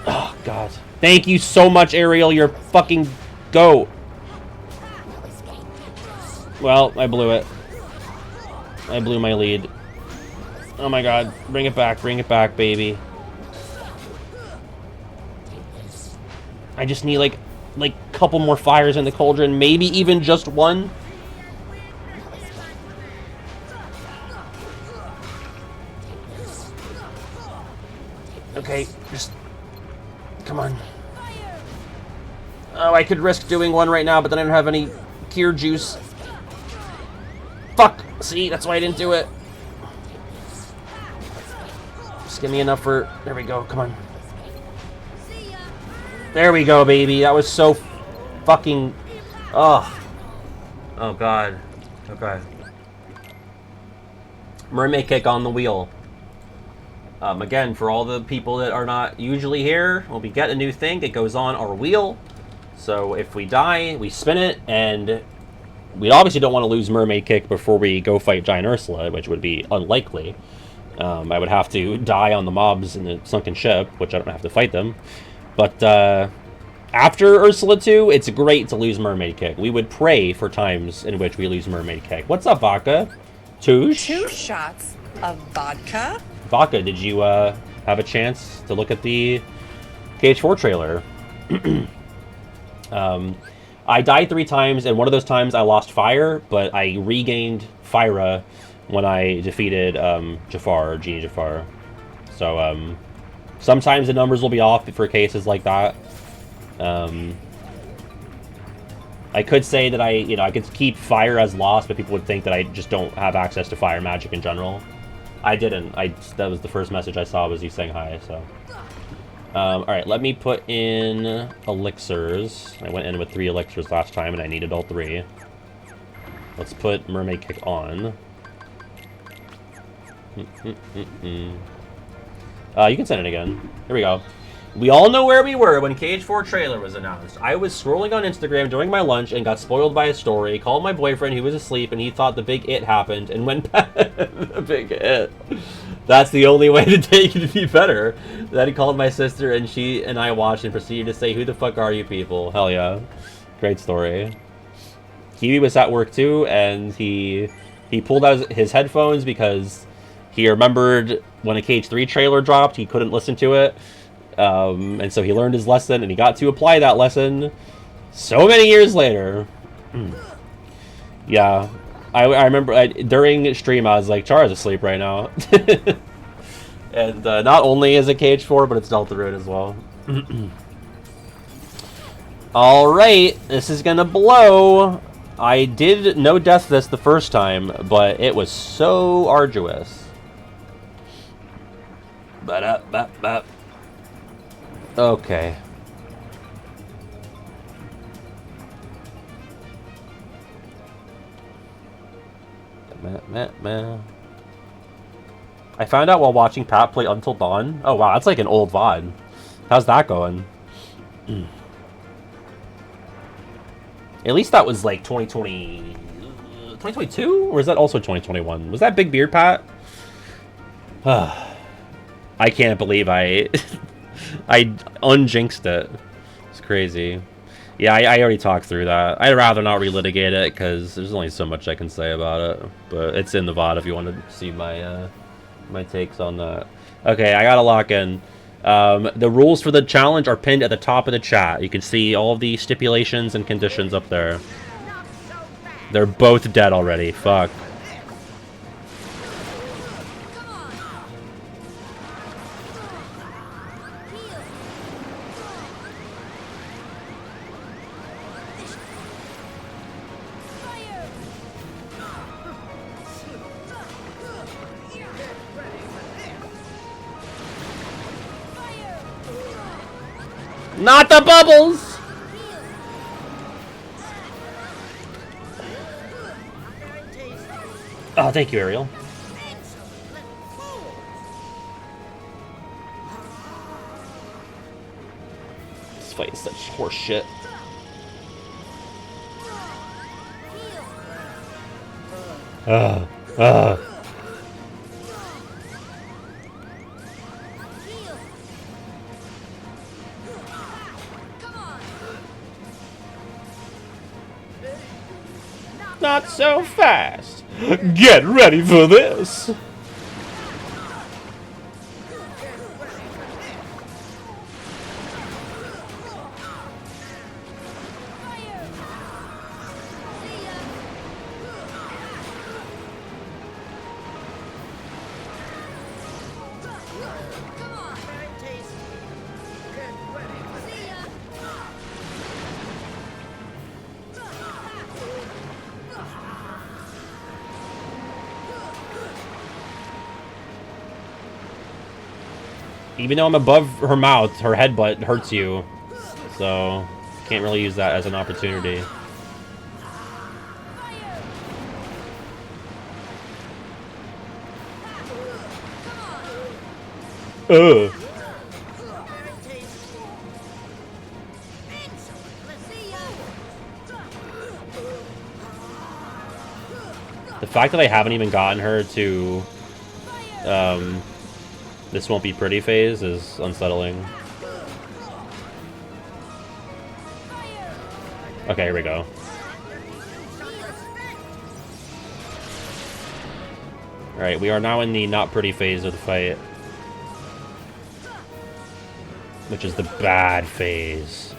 Oh, God. Thank you so much, Ariel. You're fucking goat. Well, I blew it. I blew my lead. Oh my God. Bring it back, baby. I just need, like couple more fires in the cauldron, maybe even just one. Okay, just come on. Oh, I could risk doing one right now, but then I don't have any cure juice. Fuck! See, that's why I didn't do it. Just give me enough for... There we go, come on. There we go, baby. That was so fucking... Oh. Oh, God. Okay. Mermaid kick on the wheel. Again, for all the people that are not usually here, when we get a new thing, it goes on our wheel. So if we die, we spin it, and we obviously don't want to lose Mermaid Kick before we go fight Giant Ursula, which would be unlikely. I would have to die on the mobs in the sunken ship, which I don't have to fight them. But after Ursula 2, it's great to lose Mermaid Kick. We would pray for times in which we lose Mermaid Kick. What's up, Vodka? Touche? 2 shots of vodka. Vodka, did you have a chance to look at the KH4 trailer? I died 3 times, and one of those times I lost fire, but I regained Fyra when I defeated Jafar, Genie Jafar. So sometimes the numbers will be off for cases like that. I could say that I could keep fire as lost, but people would think that I just don't have access to fire magic in general. I didn't. That was the first message I saw was you saying hi, so. Alright, let me put in elixirs. I went in with 3 elixirs last time, and I needed all 3. Let's put Mermaid Kick on. You can send it again. Here we go. We all know where we were when KH4 trailer was announced. I was scrolling on Instagram during my lunch and got spoiled by a story. Called my boyfriend, who was asleep, and he thought the big it happened and went back. The big it. That's the only way to take it to be better. Then he called my sister, and she and I watched and proceeded to say, "Who the fuck are you people?" Hell yeah. Great story. Kiwi was at work too, and he pulled out his headphones because he remembered when a KH3 trailer dropped, he couldn't listen to it. And so he learned his lesson, and he got to apply that lesson so many years later. Yeah. I remember during stream, I was like, Chara's asleep right now. And not only is it KH4, but it's Delta Road as well. Alright, this is gonna blow. I did no death this the first time, but it was so arduous. Okay. I found out while watching Pat play Until Dawn. Oh wow, that's like an old VOD. How's that going? At least that was like 2022? Or is that also 2021? Was that Big Beard Pat? I can't believe I unjinxed it. It's crazy. Yeah, I already talked through that. I'd rather not relitigate it because there's only so much I can say about it. But it's in the VOD if you want to see my my takes on that. Okay, I gotta lock in. The rules for the challenge are pinned at the top of the chat. You can see all of the stipulations and conditions up there. They're both dead already. Fuck. Not the bubbles! Oh, thank you, Ariel. This fight is such horse shit. Not so fast. Get ready for this. Even though I'm above her mouth, her headbutt hurts you. So, can't really use that as an opportunity. Ugh. The fact that I haven't even gotten her to this won't be pretty phase is unsettling. Okay, here we go. Alright, we are now in the not pretty phase of the fight. Which is the bad phase.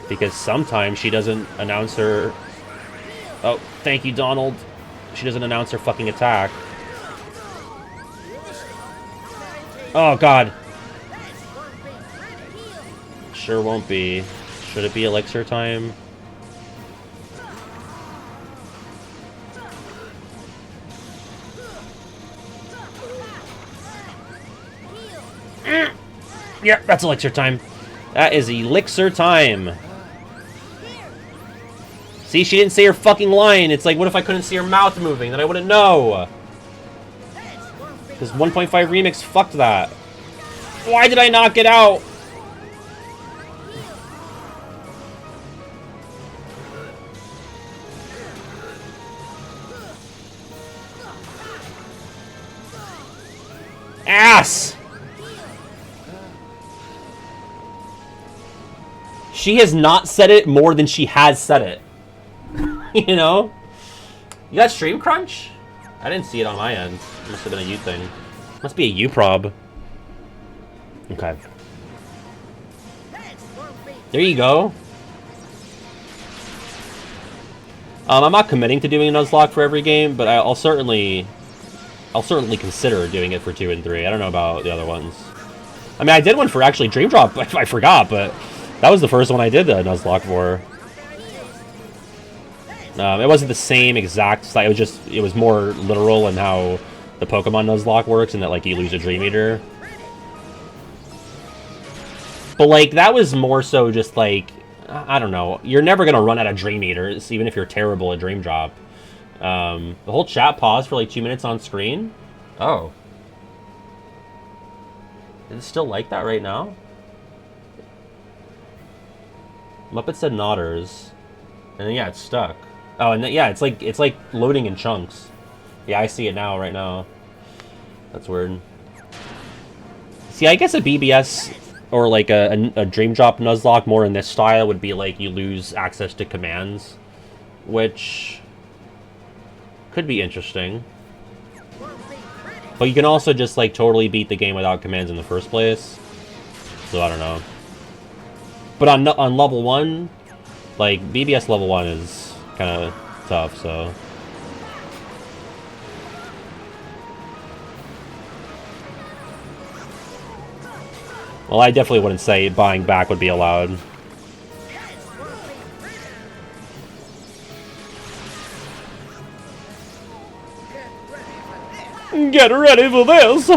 Because sometimes she doesn't announce her... Oh, thank you, Donald. She doesn't announce her fucking attack. Oh, God. Sure won't be. Should it be elixir time? Yeah, that's elixir time. That is elixir time. See, she didn't say her fucking line. It's like, what if I couldn't see her mouth moving? Then I wouldn't know. Because 1.5 Remix fucked that. Why did I not get out? Ass! She has not said it more than she has said it. You know? You got stream crunch? I didn't see it on my end. It must have been a you thing. Must be a you prob. Okay. There you go. I'm not committing to doing a Nuzlocke for every game, but I'll certainly consider doing it for 2 and 3. I don't know about the other ones. I mean, I did one for actually Dream Drop. I forgot, but that was the first one I did the Nuzlocke for. It wasn't the same exact style. It was more literal in how the Pokemon Nuzlocke works, and that like you lose a Dream Eater. But like that was more so just like, I don't know. You're never gonna run out of Dream Eaters, even if you're terrible at Dream Drop. The whole chat paused for like 2 minutes on screen. Oh. Is it still like that right now? Muppet said Nodders. And then yeah, it's stuck. Oh, and then, yeah, it's like loading in chunks. Yeah, I see it now, right now. That's weird. See, I guess a BBS or like a Dream Drop Nuzlocke more in this style would be like you lose access to commands, which could be interesting. But you can also just like totally beat the game without commands in the first place. So I don't know. But on level 1, like BBS level 1 is kind of tough, so. Well, I definitely wouldn't say buying back would be allowed. Get ready for this!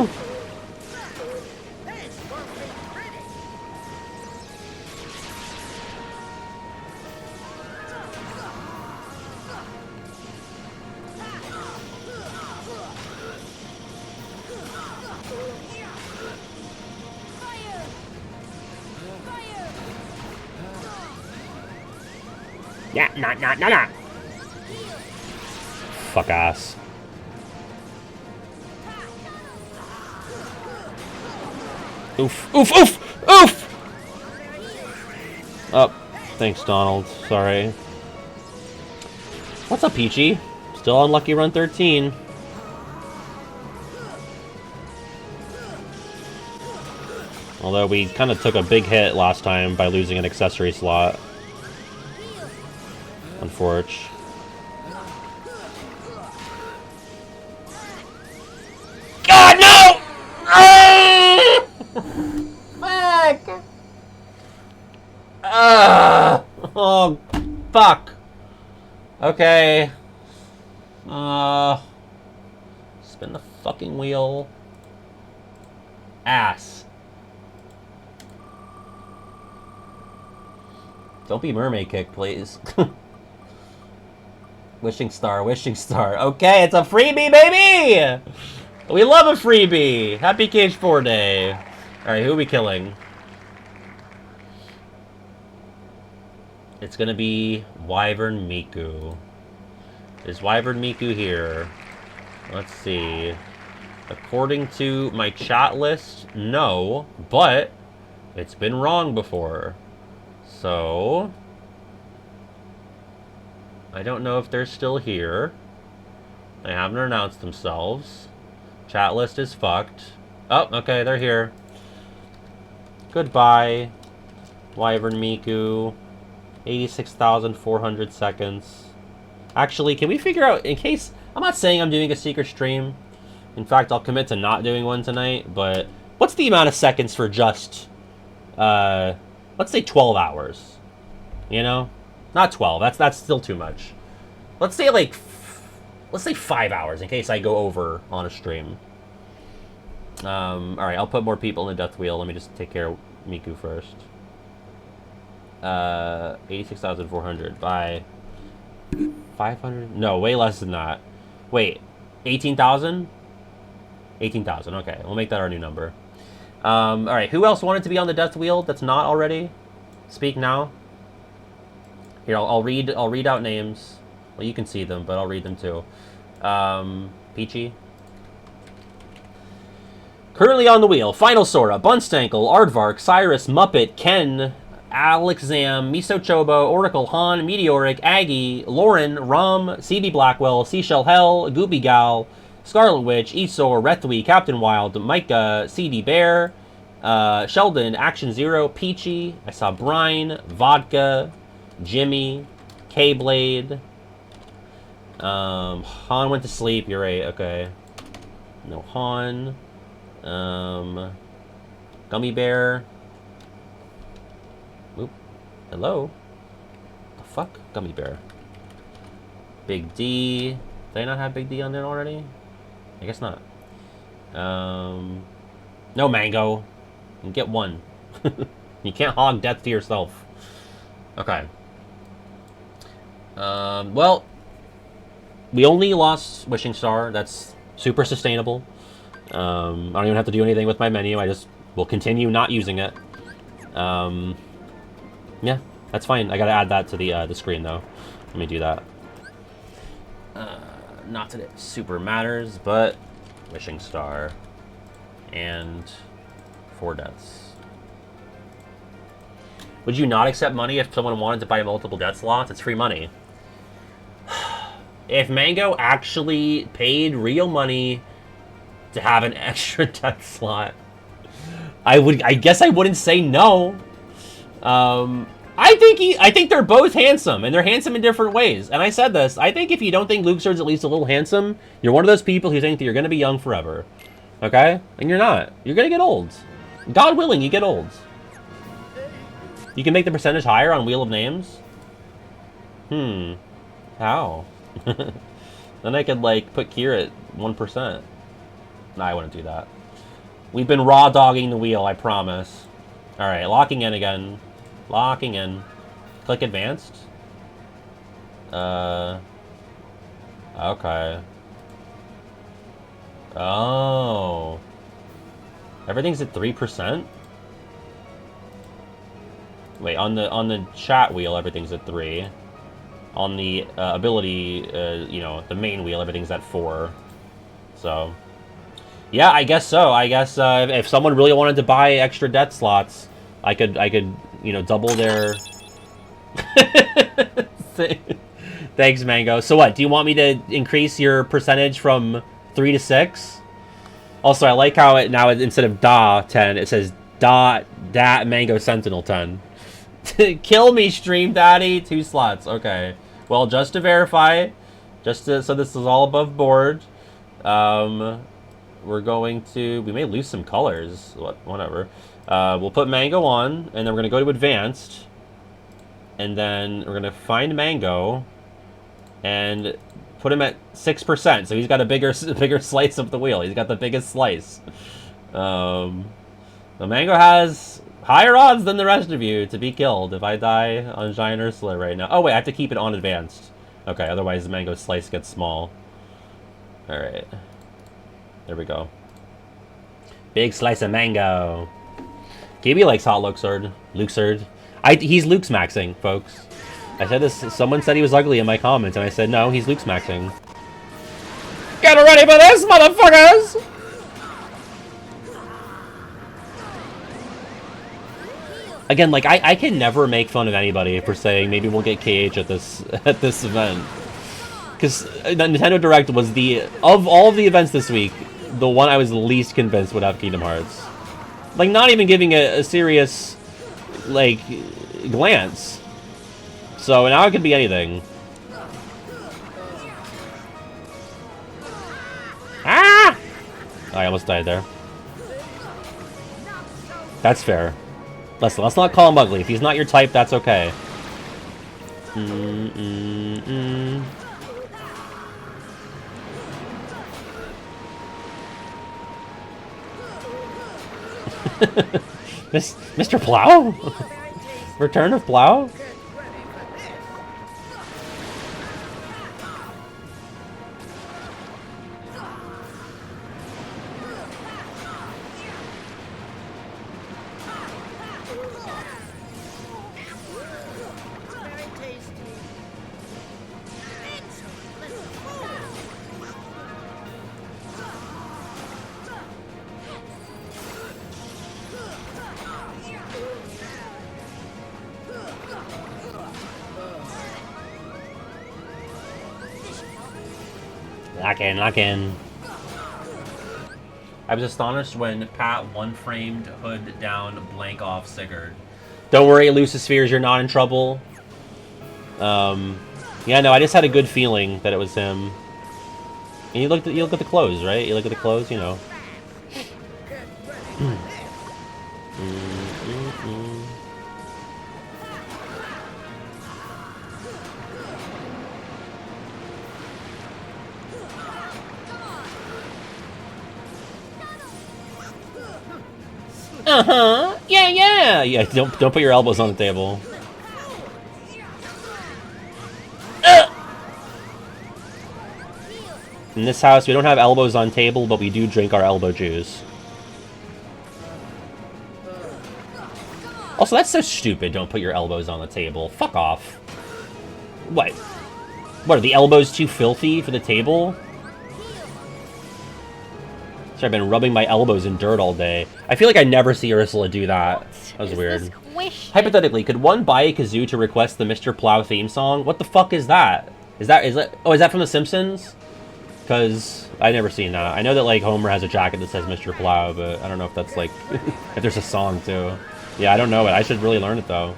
Yeah, nah. Fuck ass. Oof. Oh, thanks, Donald. Sorry. What's up, Peachy? Still on Lucky Run 13. Although we kind of took a big hit last time by losing an accessory slot. Unfortunate. God, no! Fuck! Oh, fuck. Okay. Spin the fucking wheel. Ass. Don't be mermaid kick, please. Wishing star. Okay, it's a freebie, baby! We love a freebie! Happy Cage 4 Day. Alright, who are we killing? It's gonna be Wyvern Miku. Is Wyvern Miku here? Let's see. According to my chat list, no, but it's been wrong before. So I don't know if they're still here. They haven't announced themselves. Chat list is fucked. Oh, okay, they're here. Goodbye, Wyvern Miku. 86,400 seconds. Actually, can we figure out, in case... I'm not saying I'm doing a secret stream. In fact, I'll commit to not doing one tonight, but... What's the amount of seconds for just... let's say 12 hours. You know? Not 12, that's still too much. Let's say, like... Let's say 5 hours, in case I go over on a stream. Alright, I'll put more people in the death wheel. Let me just take care of Miku first. 86,400 by 500. No, way less than that. Wait, 18,000? 18,000. Okay, we'll make that our new number. All right, who else wanted to be on the death wheel that's not already? Speak now. Here, I'll read out names. Well, you can see them, but I'll read them too. Peachy. Currently on the wheel: Final Sora, Bunstankle, Aardvark, Cyrus, Muppet, Ken, Alexam, Miso Chobo, Oracle, Han, Meteoric, Aggie, Lauren, Rom, CB Blackwell, Seashell Hell, Goopy Gal, Scarlet Witch, Esor, Rethwy, Captain Wild, Micah, CD Bear, Sheldon, Action Zero, Peachy. I saw Brine, Vodka, Jimmy, K-Blade. Han went to sleep. You're right. Okay. No Han. Gummy Bear. Oop. Hello? The fuck? Gummy Bear. Big D. Did I not have Big D on there already? I guess not. No Mango. You can get one. You can't hog death to yourself. Okay. Well, we only lost Wishing Star. That's super sustainable. I don't even have to do anything with my menu. I just will continue not using it. Yeah, that's fine. I gotta add that to the screen though. Let me do that. Not that it super matters, but Wishing Star and 4 deaths. Would you not accept money if someone wanted to buy multiple death slots? It's free money. If Mango actually paid real money to have an extra death slot, I guess I wouldn't say no. I think they're both handsome, and they're handsome in different ways. And I said this, I think if you don't think Luke Sword's at least a little handsome, you're one of those people who think that you're going to be young forever. Okay? And you're not. You're going to get old. God willing, you get old. You can make the percentage higher on Wheel of Names? How? Then I could, like, put Kira at 1%. Nah, I wouldn't do that. We've been raw dogging the wheel, I promise. Alright, locking in again. Locking in. Click advanced. Okay. Oh. Everything's at 3%? Wait, on the chat wheel, everything's at 3. On the ability, you know, the main wheel, everything's at 4. So, yeah, I guess so. I guess if someone really wanted to buy extra death slots, I could, you know, double their... Thanks, Mango. So what, do you want me to increase your percentage from 3 to 6? Also, I like how it now, instead of Da 10, it says Da Mango Sentinel 10. Kill me, Stream Daddy. 2 slots. Okay. Well, just to verify, so this is all above board, we're going to... We may lose some colors. Whatever. We'll put Mango on, and then we're going to go to Advanced. And then we're going to find Mango and put him at 6%. So he's got a bigger slice of the wheel. He's got the biggest slice. The Mango has higher odds than the rest of you to be killed if I die on Giant Ursula right now. Oh, wait, I have to keep it on Advanced. Okay, otherwise the Mango slice gets small. Alright. There we go. Big slice of Mango. KB likes hot Luke Sword. He's Luke's maxing, folks. I said this, someone said he was ugly in my comments, and I said, no, he's Luke's maxing. Get ready for this, motherfuckers! Again, like, I can never make fun of anybody for saying maybe we'll get KH at this event. Because Nintendo Direct was of all of the events this week, the one I was least convinced would have Kingdom Hearts. Like, not even giving a serious, like, glance. So now it could be anything. Ah! I almost died there. That's fair. Listen, let's not call him ugly. If he's not your type, that's okay. Mr. Plow? Return of Plow? Lock in. I was astonished when Pat one-framed hood down blank off Sigurd. Don't worry, Lucispheres, you're not in trouble. Yeah, no, I just had a good feeling that it was him. And you look at the clothes, right? You look at the clothes, you know. Yeah. Don't put your elbows on the table. In this house, we don't have elbows on table, but we do drink our elbow juice. Also, that's so stupid. Don't put your elbows on the table. Fuck off. What? What, are the elbows too filthy for the table? So I've been rubbing my elbows in dirt all day. I feel like I never see Ursula do that. That was weird. Hypothetically, could one buy a kazoo to request the Mr. Plow theme song? What the fuck is that? Is that from The Simpsons? Because I've never seen that. I know that, like, Homer has a jacket that says Mr. Plow, but I don't know if that's, like, if there's a song, too. Yeah, I don't know it. I should really learn it, though.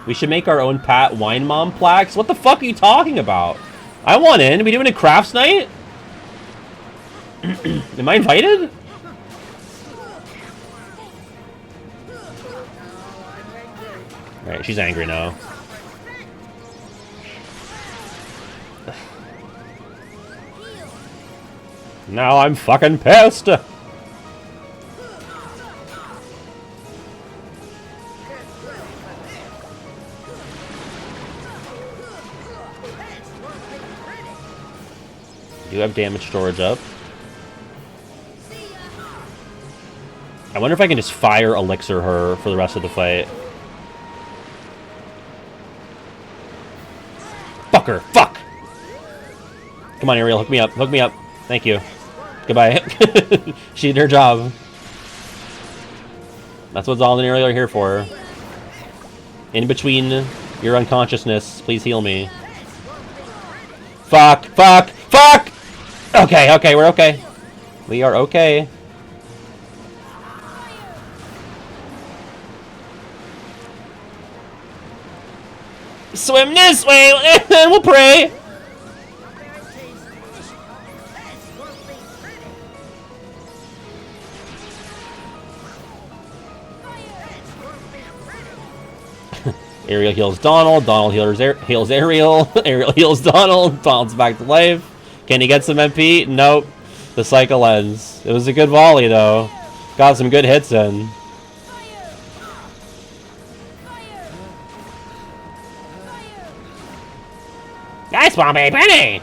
We should make our own Pat Wine Mom plaques? What the fuck are you talking about? I want in. Are we doing a crafts night? Am I invited? Alright, she's angry now. Now I'm fucking pissed! Do you have damage storage up? I wonder if I can just fire elixir her for the rest of the fight. Fuck her! Fuck! Come on, Ariel, hook me up. Hook me up. Thank you. Goodbye. She did her job. That's what Zaldan and Ariel are here for. In between your unconsciousness, please heal me. Fuck! Fuck! Fuck! Okay, okay, we're okay. We are okay. Swim this way, and we'll pray. Ariel heals Donald, Donald heals Ariel, Ariel heals Donald, Donald's back to life. Can he get some MP? Nope. The cycle ends. It was a good volley, though. Got some good hits in. Nice one, baby!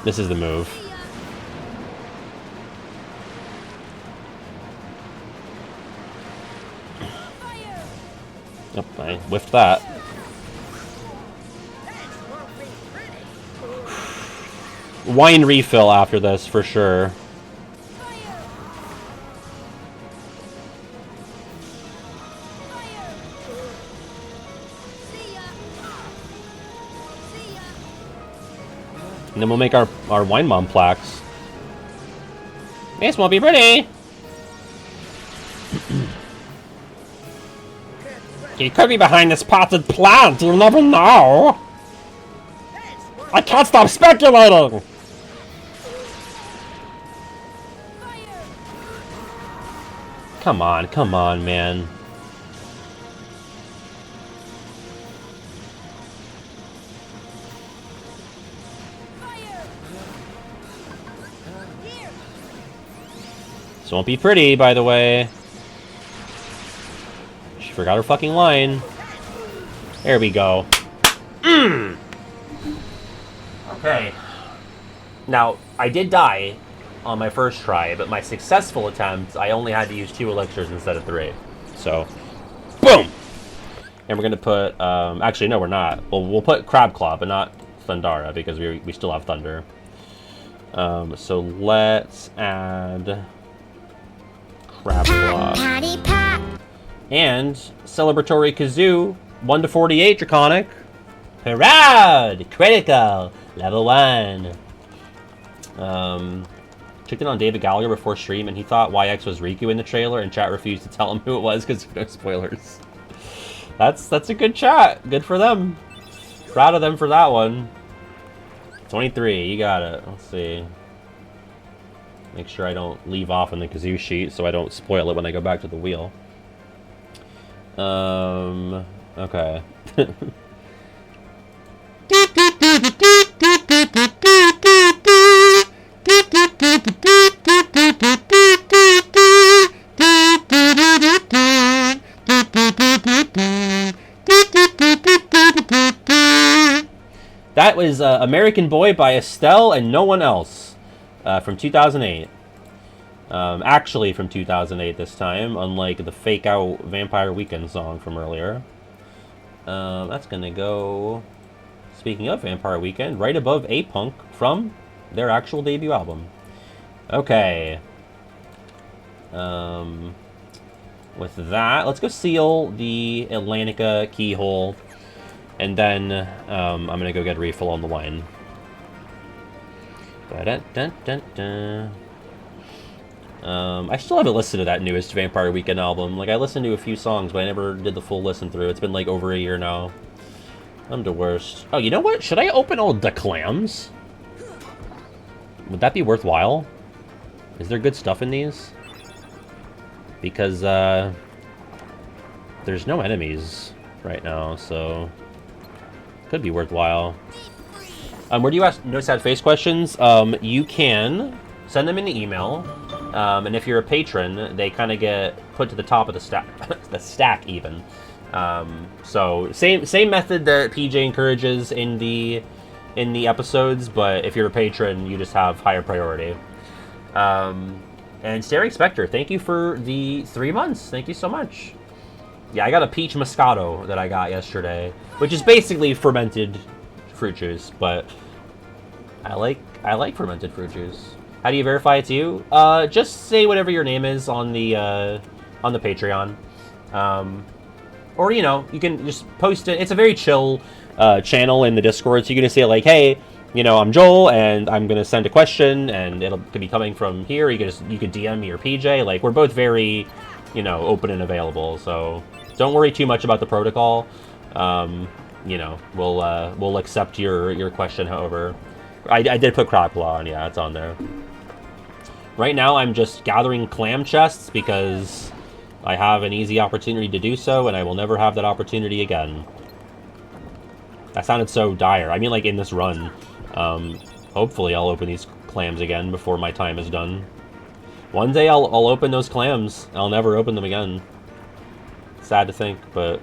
This is the move. Oh, I I whiffed that. Wine refill after this, for sure. And then we'll make our wine mom plaques. This won't be pretty! He could be behind this potted plant, you'll never know! I can't stop speculating! Come on, man. This won't be pretty, by the way. She forgot her fucking line. There we go. Okay. Now, I did die on my first try, but my successful attempt, I only had to use 2 elixirs instead of 3. So, boom! And we're gonna put, actually, no, we're not. We'll put Crab Claw, but not Thundara, because we still have Thunder. So let's add Crab Claw. And Celebratory Kazoo, 1 to 48 Draconic. Parade! Critical! Level 1. Checked in on David Gallagher before stream, and he thought YX was Riku in the trailer, and chat refused to tell him who it was because no spoilers. That's a good chat. Good for them. Proud of them for that one. 23, you got it. Let's see. Make sure I don't leave off on the Kazoo sheet so I don't spoil it when I go back to the wheel. Okay. That was American Boy by Estelle and No One Else from 2008. Actually from 2008 this time, unlike the fake out Vampire Weekend song from earlier. That's gonna go, speaking of Vampire Weekend, right above A-Punk from their actual debut album. Okay. With that, let's go seal the Atlantica keyhole. And then I'm going to go get a refill on the wine. I still haven't listened to that newest Vampire Weekend album. Like, I listened to a few songs, but I never did the full listen through. It's been like over a year now. I'm the worst. Oh, you know what? Should I open all the clams? Would that be worthwhile? Is there good stuff in these? Because there's no enemies right now, so could be worthwhile. Where do you ask no sad face questions? You can send them in the email, and if you're a patron, they kind of get put to the top of the stack, the stack even. So same method that PJ encourages in the episodes, but if you're a patron, you just have higher priority. And Staring Spectre, thank you for the 3 months. Thank you so much. Yeah, I got a peach Moscato that I got yesterday, which is basically fermented fruit juice, but I like fermented fruit juice. How do you verify it's you? Just say whatever your name is on the Patreon, or you know, you can just post it. It's a very chill channel in the Discord, so you can just say like, hey, you know, I'm Joel, and I'm gonna send a question, and could be coming from here. You could DM me or PJ. Like, we're both very, you know, open and available. So don't worry too much about the protocol. You know, we'll accept your question. However, I did put Crop Law on. Yeah, it's on there. Right now, I'm just gathering clam chests because I have an easy opportunity to do so, and I will never have that opportunity again. That sounded so dire. I mean, like, in this run. Hopefully I'll open these clams again before my time is done. One day I'll open those clams. I'll never open them again. Sad to think, but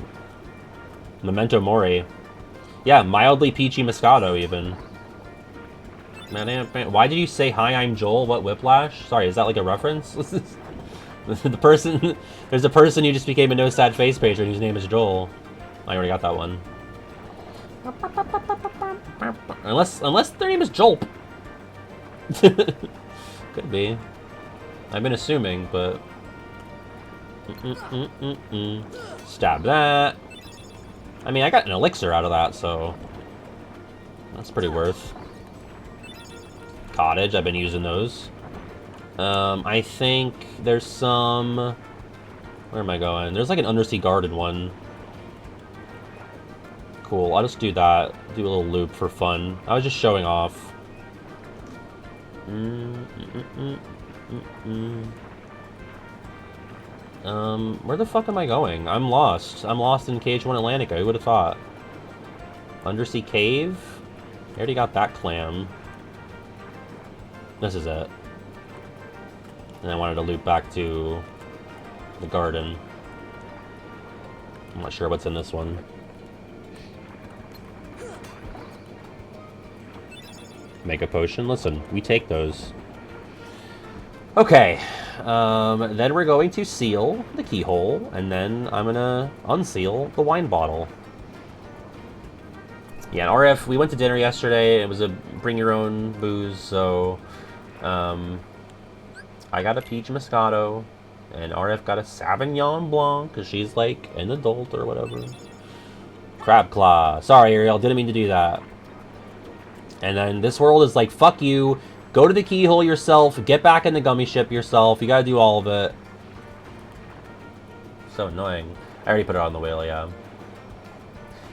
Memento Mori. Yeah, mildly peachy Moscato even. Why did you say, hi, I'm Joel? What, Whiplash? Sorry, is that like a reference? There's a person who just became a no sad face patron whose name is Joel. I already got that one. Unless their name is Jolp. Could be. I've been assuming, but... Stab that. I mean, I got an elixir out of that, so... That's pretty worth. Cottage, I've been using those. I think there's some... Where am I going? There's like an undersea garden one. Cool, I'll just do that. Do a little loop for fun. I was just showing off. Where the fuck am I going? I'm lost. I'm lost in Cage 1 Atlantica. Who would have thought? Undersea cave? I already got that clam. This is it. And I wanted to loop back to the garden. I'm not sure what's in this one. Mega potion. Listen, we take those. Okay. Then we're going to seal the keyhole, and then I'm gonna unseal the wine bottle. Yeah, and RF, we went to dinner yesterday. It was a bring your own booze, so I got a peach Moscato, and RF got a Sauvignon Blanc, because she's like an adult or whatever. Crab Claw. Sorry, Ariel, didn't mean to do that. And then this world is like, fuck you, go to the keyhole yourself, get back in the gummy ship yourself, you gotta do all of it. So annoying. I already put it on the wheel, yeah.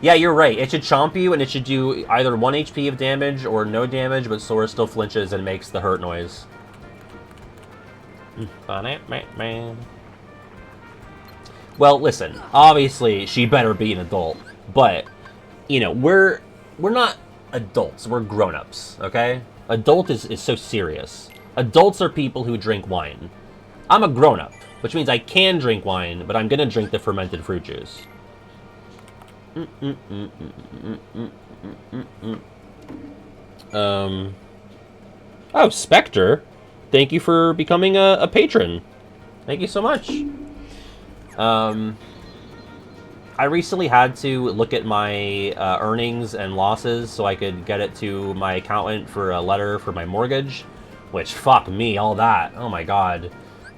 Yeah, you're right. It should chomp you, and it should do either 1 HP of damage or no damage, but Sora still flinches and makes the hurt noise. Well, listen. Obviously, she better be an adult, but you know, we're not adults. We're grown-ups, okay? Adult is so serious. Adults are people who drink wine. I'm a grown-up, which means I can drink wine, but I'm gonna drink the fermented fruit juice. Oh, Spectre. Thank you for becoming a patron. Thank you so much. I recently had to look at my earnings and losses so I could get it to my accountant for a letter for my mortgage, which, fuck me, all that. Oh my god.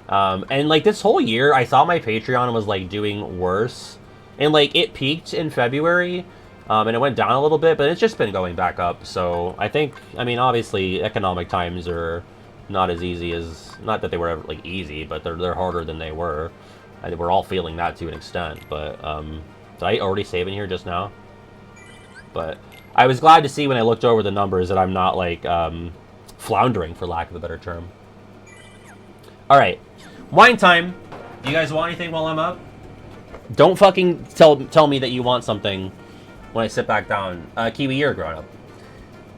And like this whole year, I thought my Patreon was like doing worse. And like it peaked in February, and it went down a little bit, but it's just been going back up. So I think, I mean, obviously economic times are not as easy as, not that they were ever like easy, but they're harder than they were. I think we're all feeling that to an extent. But did I already save in here just now? But I was glad to see when I looked over the numbers that I'm not like floundering, for lack of a better term. All right, wine time. Do you guys want anything while I'm up? Don't fucking tell me that you want something when I sit back down. Kiwi, you're a grown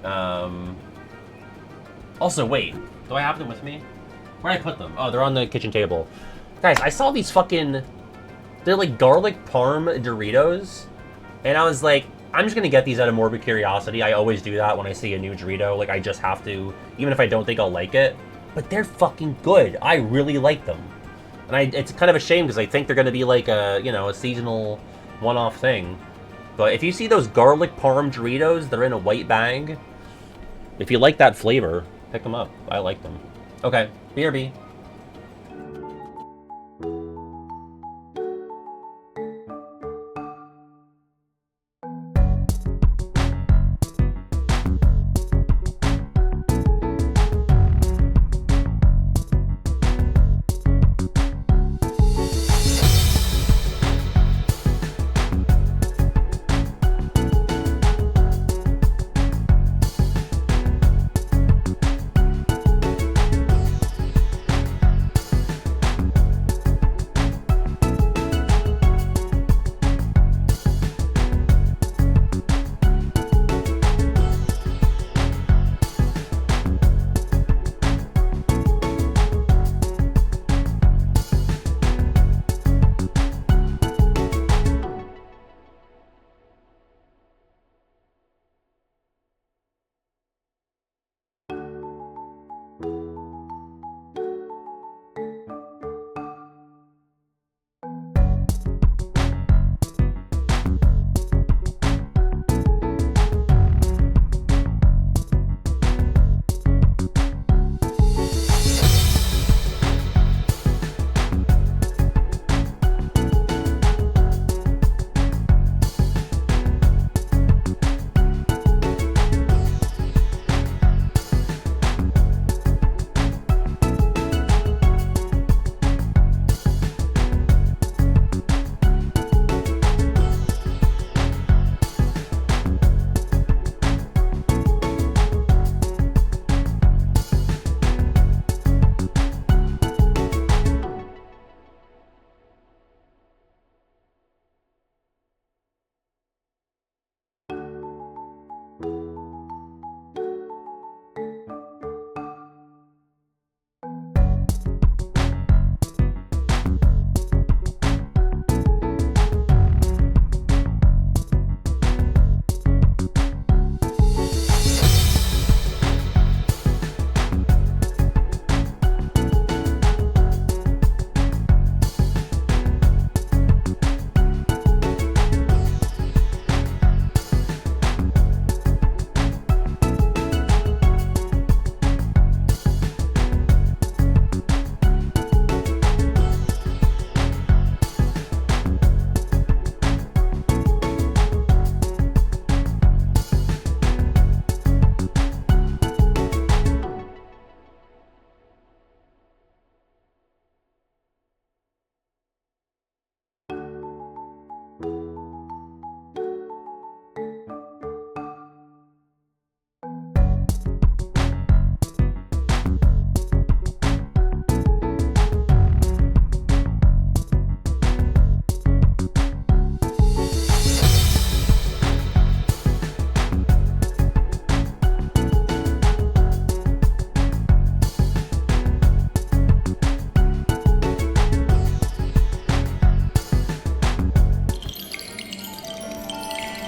up. Also, wait. Do I have them with me? Where'd I put them? Oh, they're on the kitchen table. Guys, I saw these fucking... They're like garlic parm Doritos. And I was like, I'm just gonna get these out of morbid curiosity. I always do that when I see a new Dorito. Like, I just have to, even if I don't think I'll like it. But they're fucking good. I really like them. And it's kind of a shame because I think they're going to be like a, you know, a seasonal one-off thing. But if you see those garlic parm Doritos, they're in a white bag. If you like that flavor, pick them up. I like them. Okay, BRB.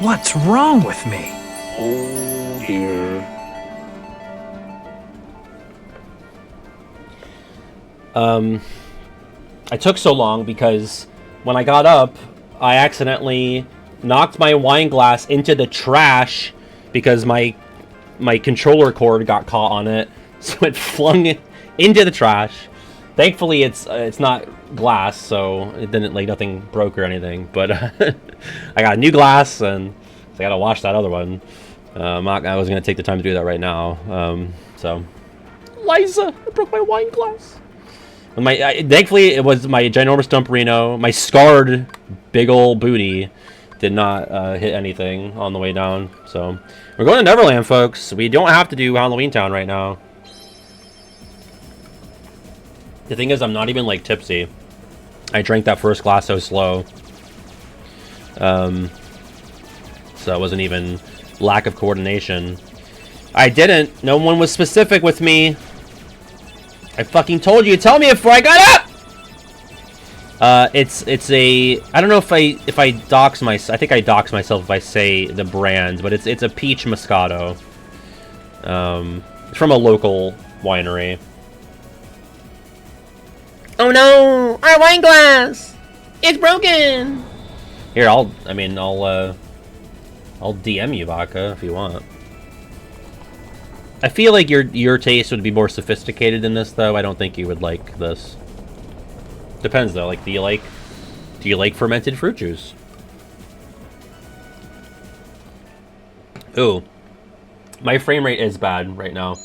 What's wrong with me? Oh dear. I took so long because when I got up, I accidentally knocked my wine glass into the trash because my controller cord got caught on it, so it flung it into the trash. Thankfully, it's not glass, so it didn't, like, nothing broke or anything. But I got new glass, and so I gotta wash that other one. I was gonna take the time to do that right now. So, Liza, I broke my wine glass. Thankfully, it was my ginormous Dumperino. My scarred big old booty did not hit anything on the way down. So, we're going to Neverland, folks. We don't have to do Halloween Town right now. The thing is, I'm not even, like, tipsy. I drank that first glass so slow. So it wasn't even lack of coordination. I didn't. No one was specific with me. I fucking told you. Tell me before I got up! It's a... I don't know if I dox myself... I think I dox myself if I say the brand, but it's a peach Moscato. It's from a local winery. Oh no! Our wine glass! It's broken! Here, I'll DM you, Vodka, if you want. I feel like your taste would be more sophisticated than this, though. I don't think you would like this. Depends, though. Like, do you like fermented fruit juice? Ooh. My frame rate is bad right now.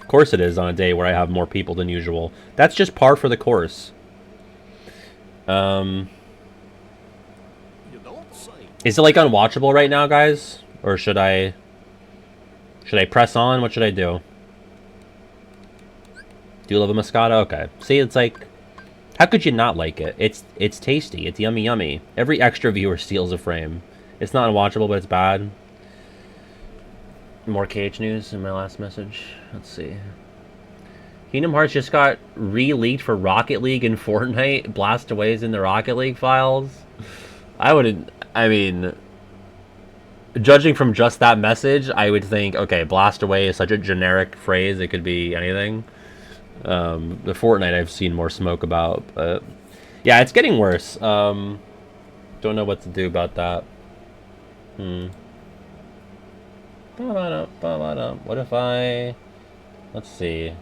Of course it is on a day where I have more people than usual. That's just par for the course. Is it, like, unwatchable right now, guys? Or should I press on? What should I do? Do you love a Moscato? Okay. See, it's like... How could you not like it? It's tasty. It's yummy yummy. Every extra viewer steals a frame. It's not unwatchable, but it's bad. More KH news in my last message. Let's see. Kingdom Hearts just got re-leaked for Rocket League and Fortnite. Blastaways in the Rocket League files. I mean, judging from just that message, I would think, okay, Blastaway is such a generic phrase, it could be anything. The Fortnite I've seen more smoke about, but yeah, it's getting worse. Don't know what to do about that. What if let's see.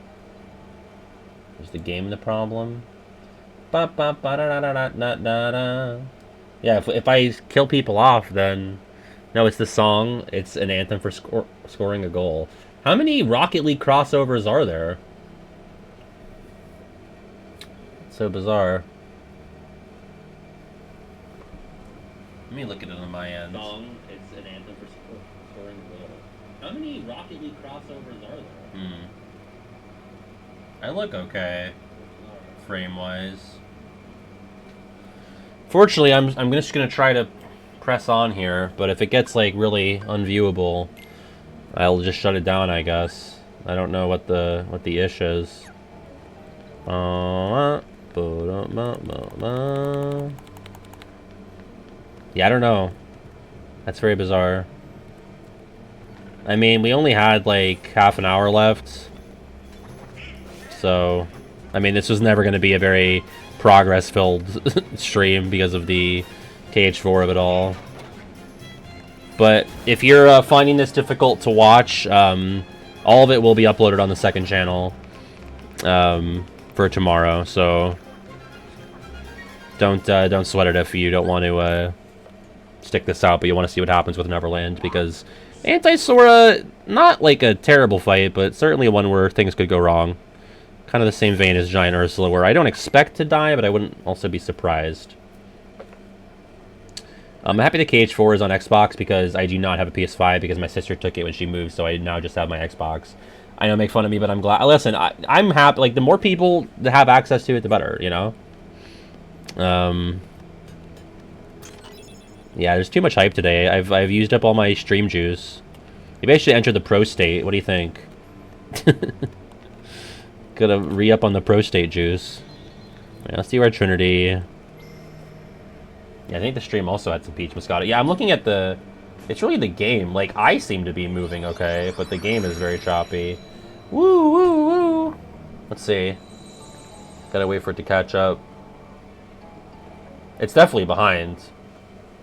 Is the game the problem? Yeah, if I kill people off, then... No, it's the song. It's an anthem for scoring a goal. How many Rocket League crossovers are there? It's so bizarre. Let me look at it on my end. Song. It's an anthem for scoring a goal. How many Rocket League crossovers are there? I look okay, frame-wise. Fortunately, I'm just gonna try to press on here, but if it gets like really unviewable, I'll just shut it down, I guess. I don't know what the ish is. Yeah, I don't know. That's very bizarre. I mean, we only had like half an hour left. So, I mean, this was never going to be a very progress-filled stream because of the KH4 of it all. But if you're finding this difficult to watch, all of it will be uploaded on the second channel for tomorrow. So don't sweat it if you don't want to stick this out, but you want to see what happens with Neverland, because Anti-Sora, not like a terrible fight, but certainly one where things could go wrong. Kind of the same vein as Giant Ursula, where I don't expect to die, but I wouldn't also be surprised. I'm happy the KH4 is on Xbox because I do not have a PS5 because my sister took it when she moved, so I now just have my Xbox. I know, make fun of me, but I'm glad. Listen, I'm happy. Like, the more people that have access to it, the better, you know? Yeah, there's too much hype today. I've used up all my stream juice. Maybe I should enter the pro state. What do you think? Gotta re-up on the pro state juice. Yeah, let's do our Trinity. Yeah, I think the stream also had some peach moscato. Yeah, I'm looking at the... It's really the game. Like, I seem to be moving okay, but the game is very choppy. Woo, woo, woo. Let's see. Gotta wait for it to catch up. It's definitely behind.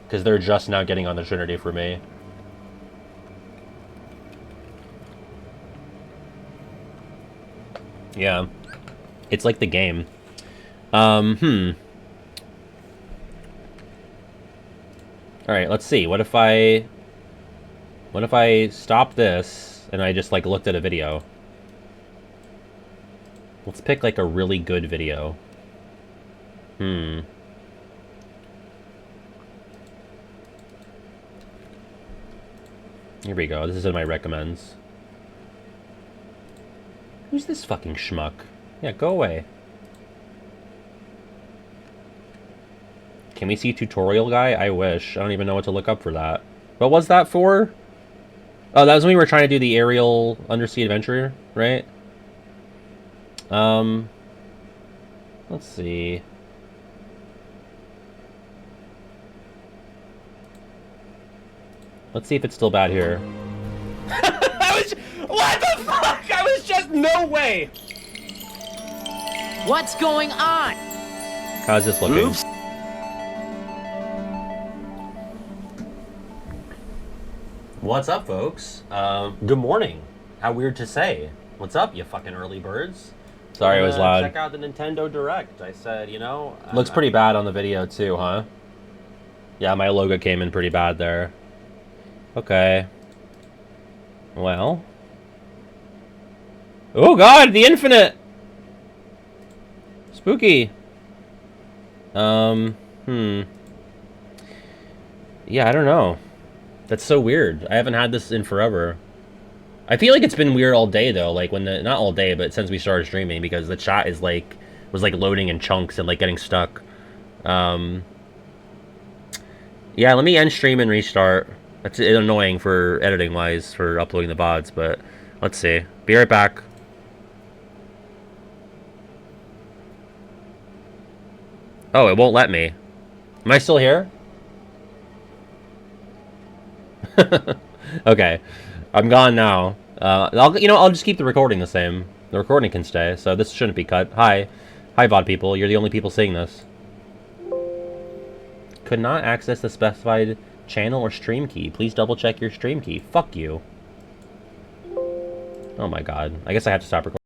Because they're just now getting on the Trinity for me. Yeah. It's like the game. Alright, let's see. What if I stop this and I just, like, looked at a video? Let's pick, like, a really good video. Here we go. This is in my recommends. Who's this fucking schmuck? Yeah, go away. Can we see tutorial guy? I wish. I don't even know what to look up for that. What was that for? Oh, that was when we were trying to do the aerial undersea adventure, right? Let's see. Let's see if it's still bad here. What the fuck? I was just... No way! What's going on? How's this looking? Oops. What's up, folks? Good morning. How weird to say. What's up, you fucking early birds? Sorry, it was loud. Check out the Nintendo Direct. I said, you know... Looks pretty bad on the video, too, huh? Yeah, my logo came in pretty bad there. Okay. Well... Oh god, the infinite! Spooky. Yeah, I don't know. That's so weird. I haven't had this in forever. I feel like it's been weird all day, though. Like, when the... Not all day, but since we started streaming, because the chat is, like... Was, like, loading in chunks and, like, getting stuck. Yeah, let me end stream and restart. That's annoying for editing-wise, for uploading the VODs, but... Let's see. Be right back. Oh, it won't let me. Am I still here? Okay. I'm gone now. I'll just keep the recording the same. The recording can stay, so this shouldn't be cut. Hi. Hi, VOD people. You're the only people seeing this. Could not access the specified channel or stream key. Please double check your stream key. Fuck you. Oh my god. I guess I have to stop recording.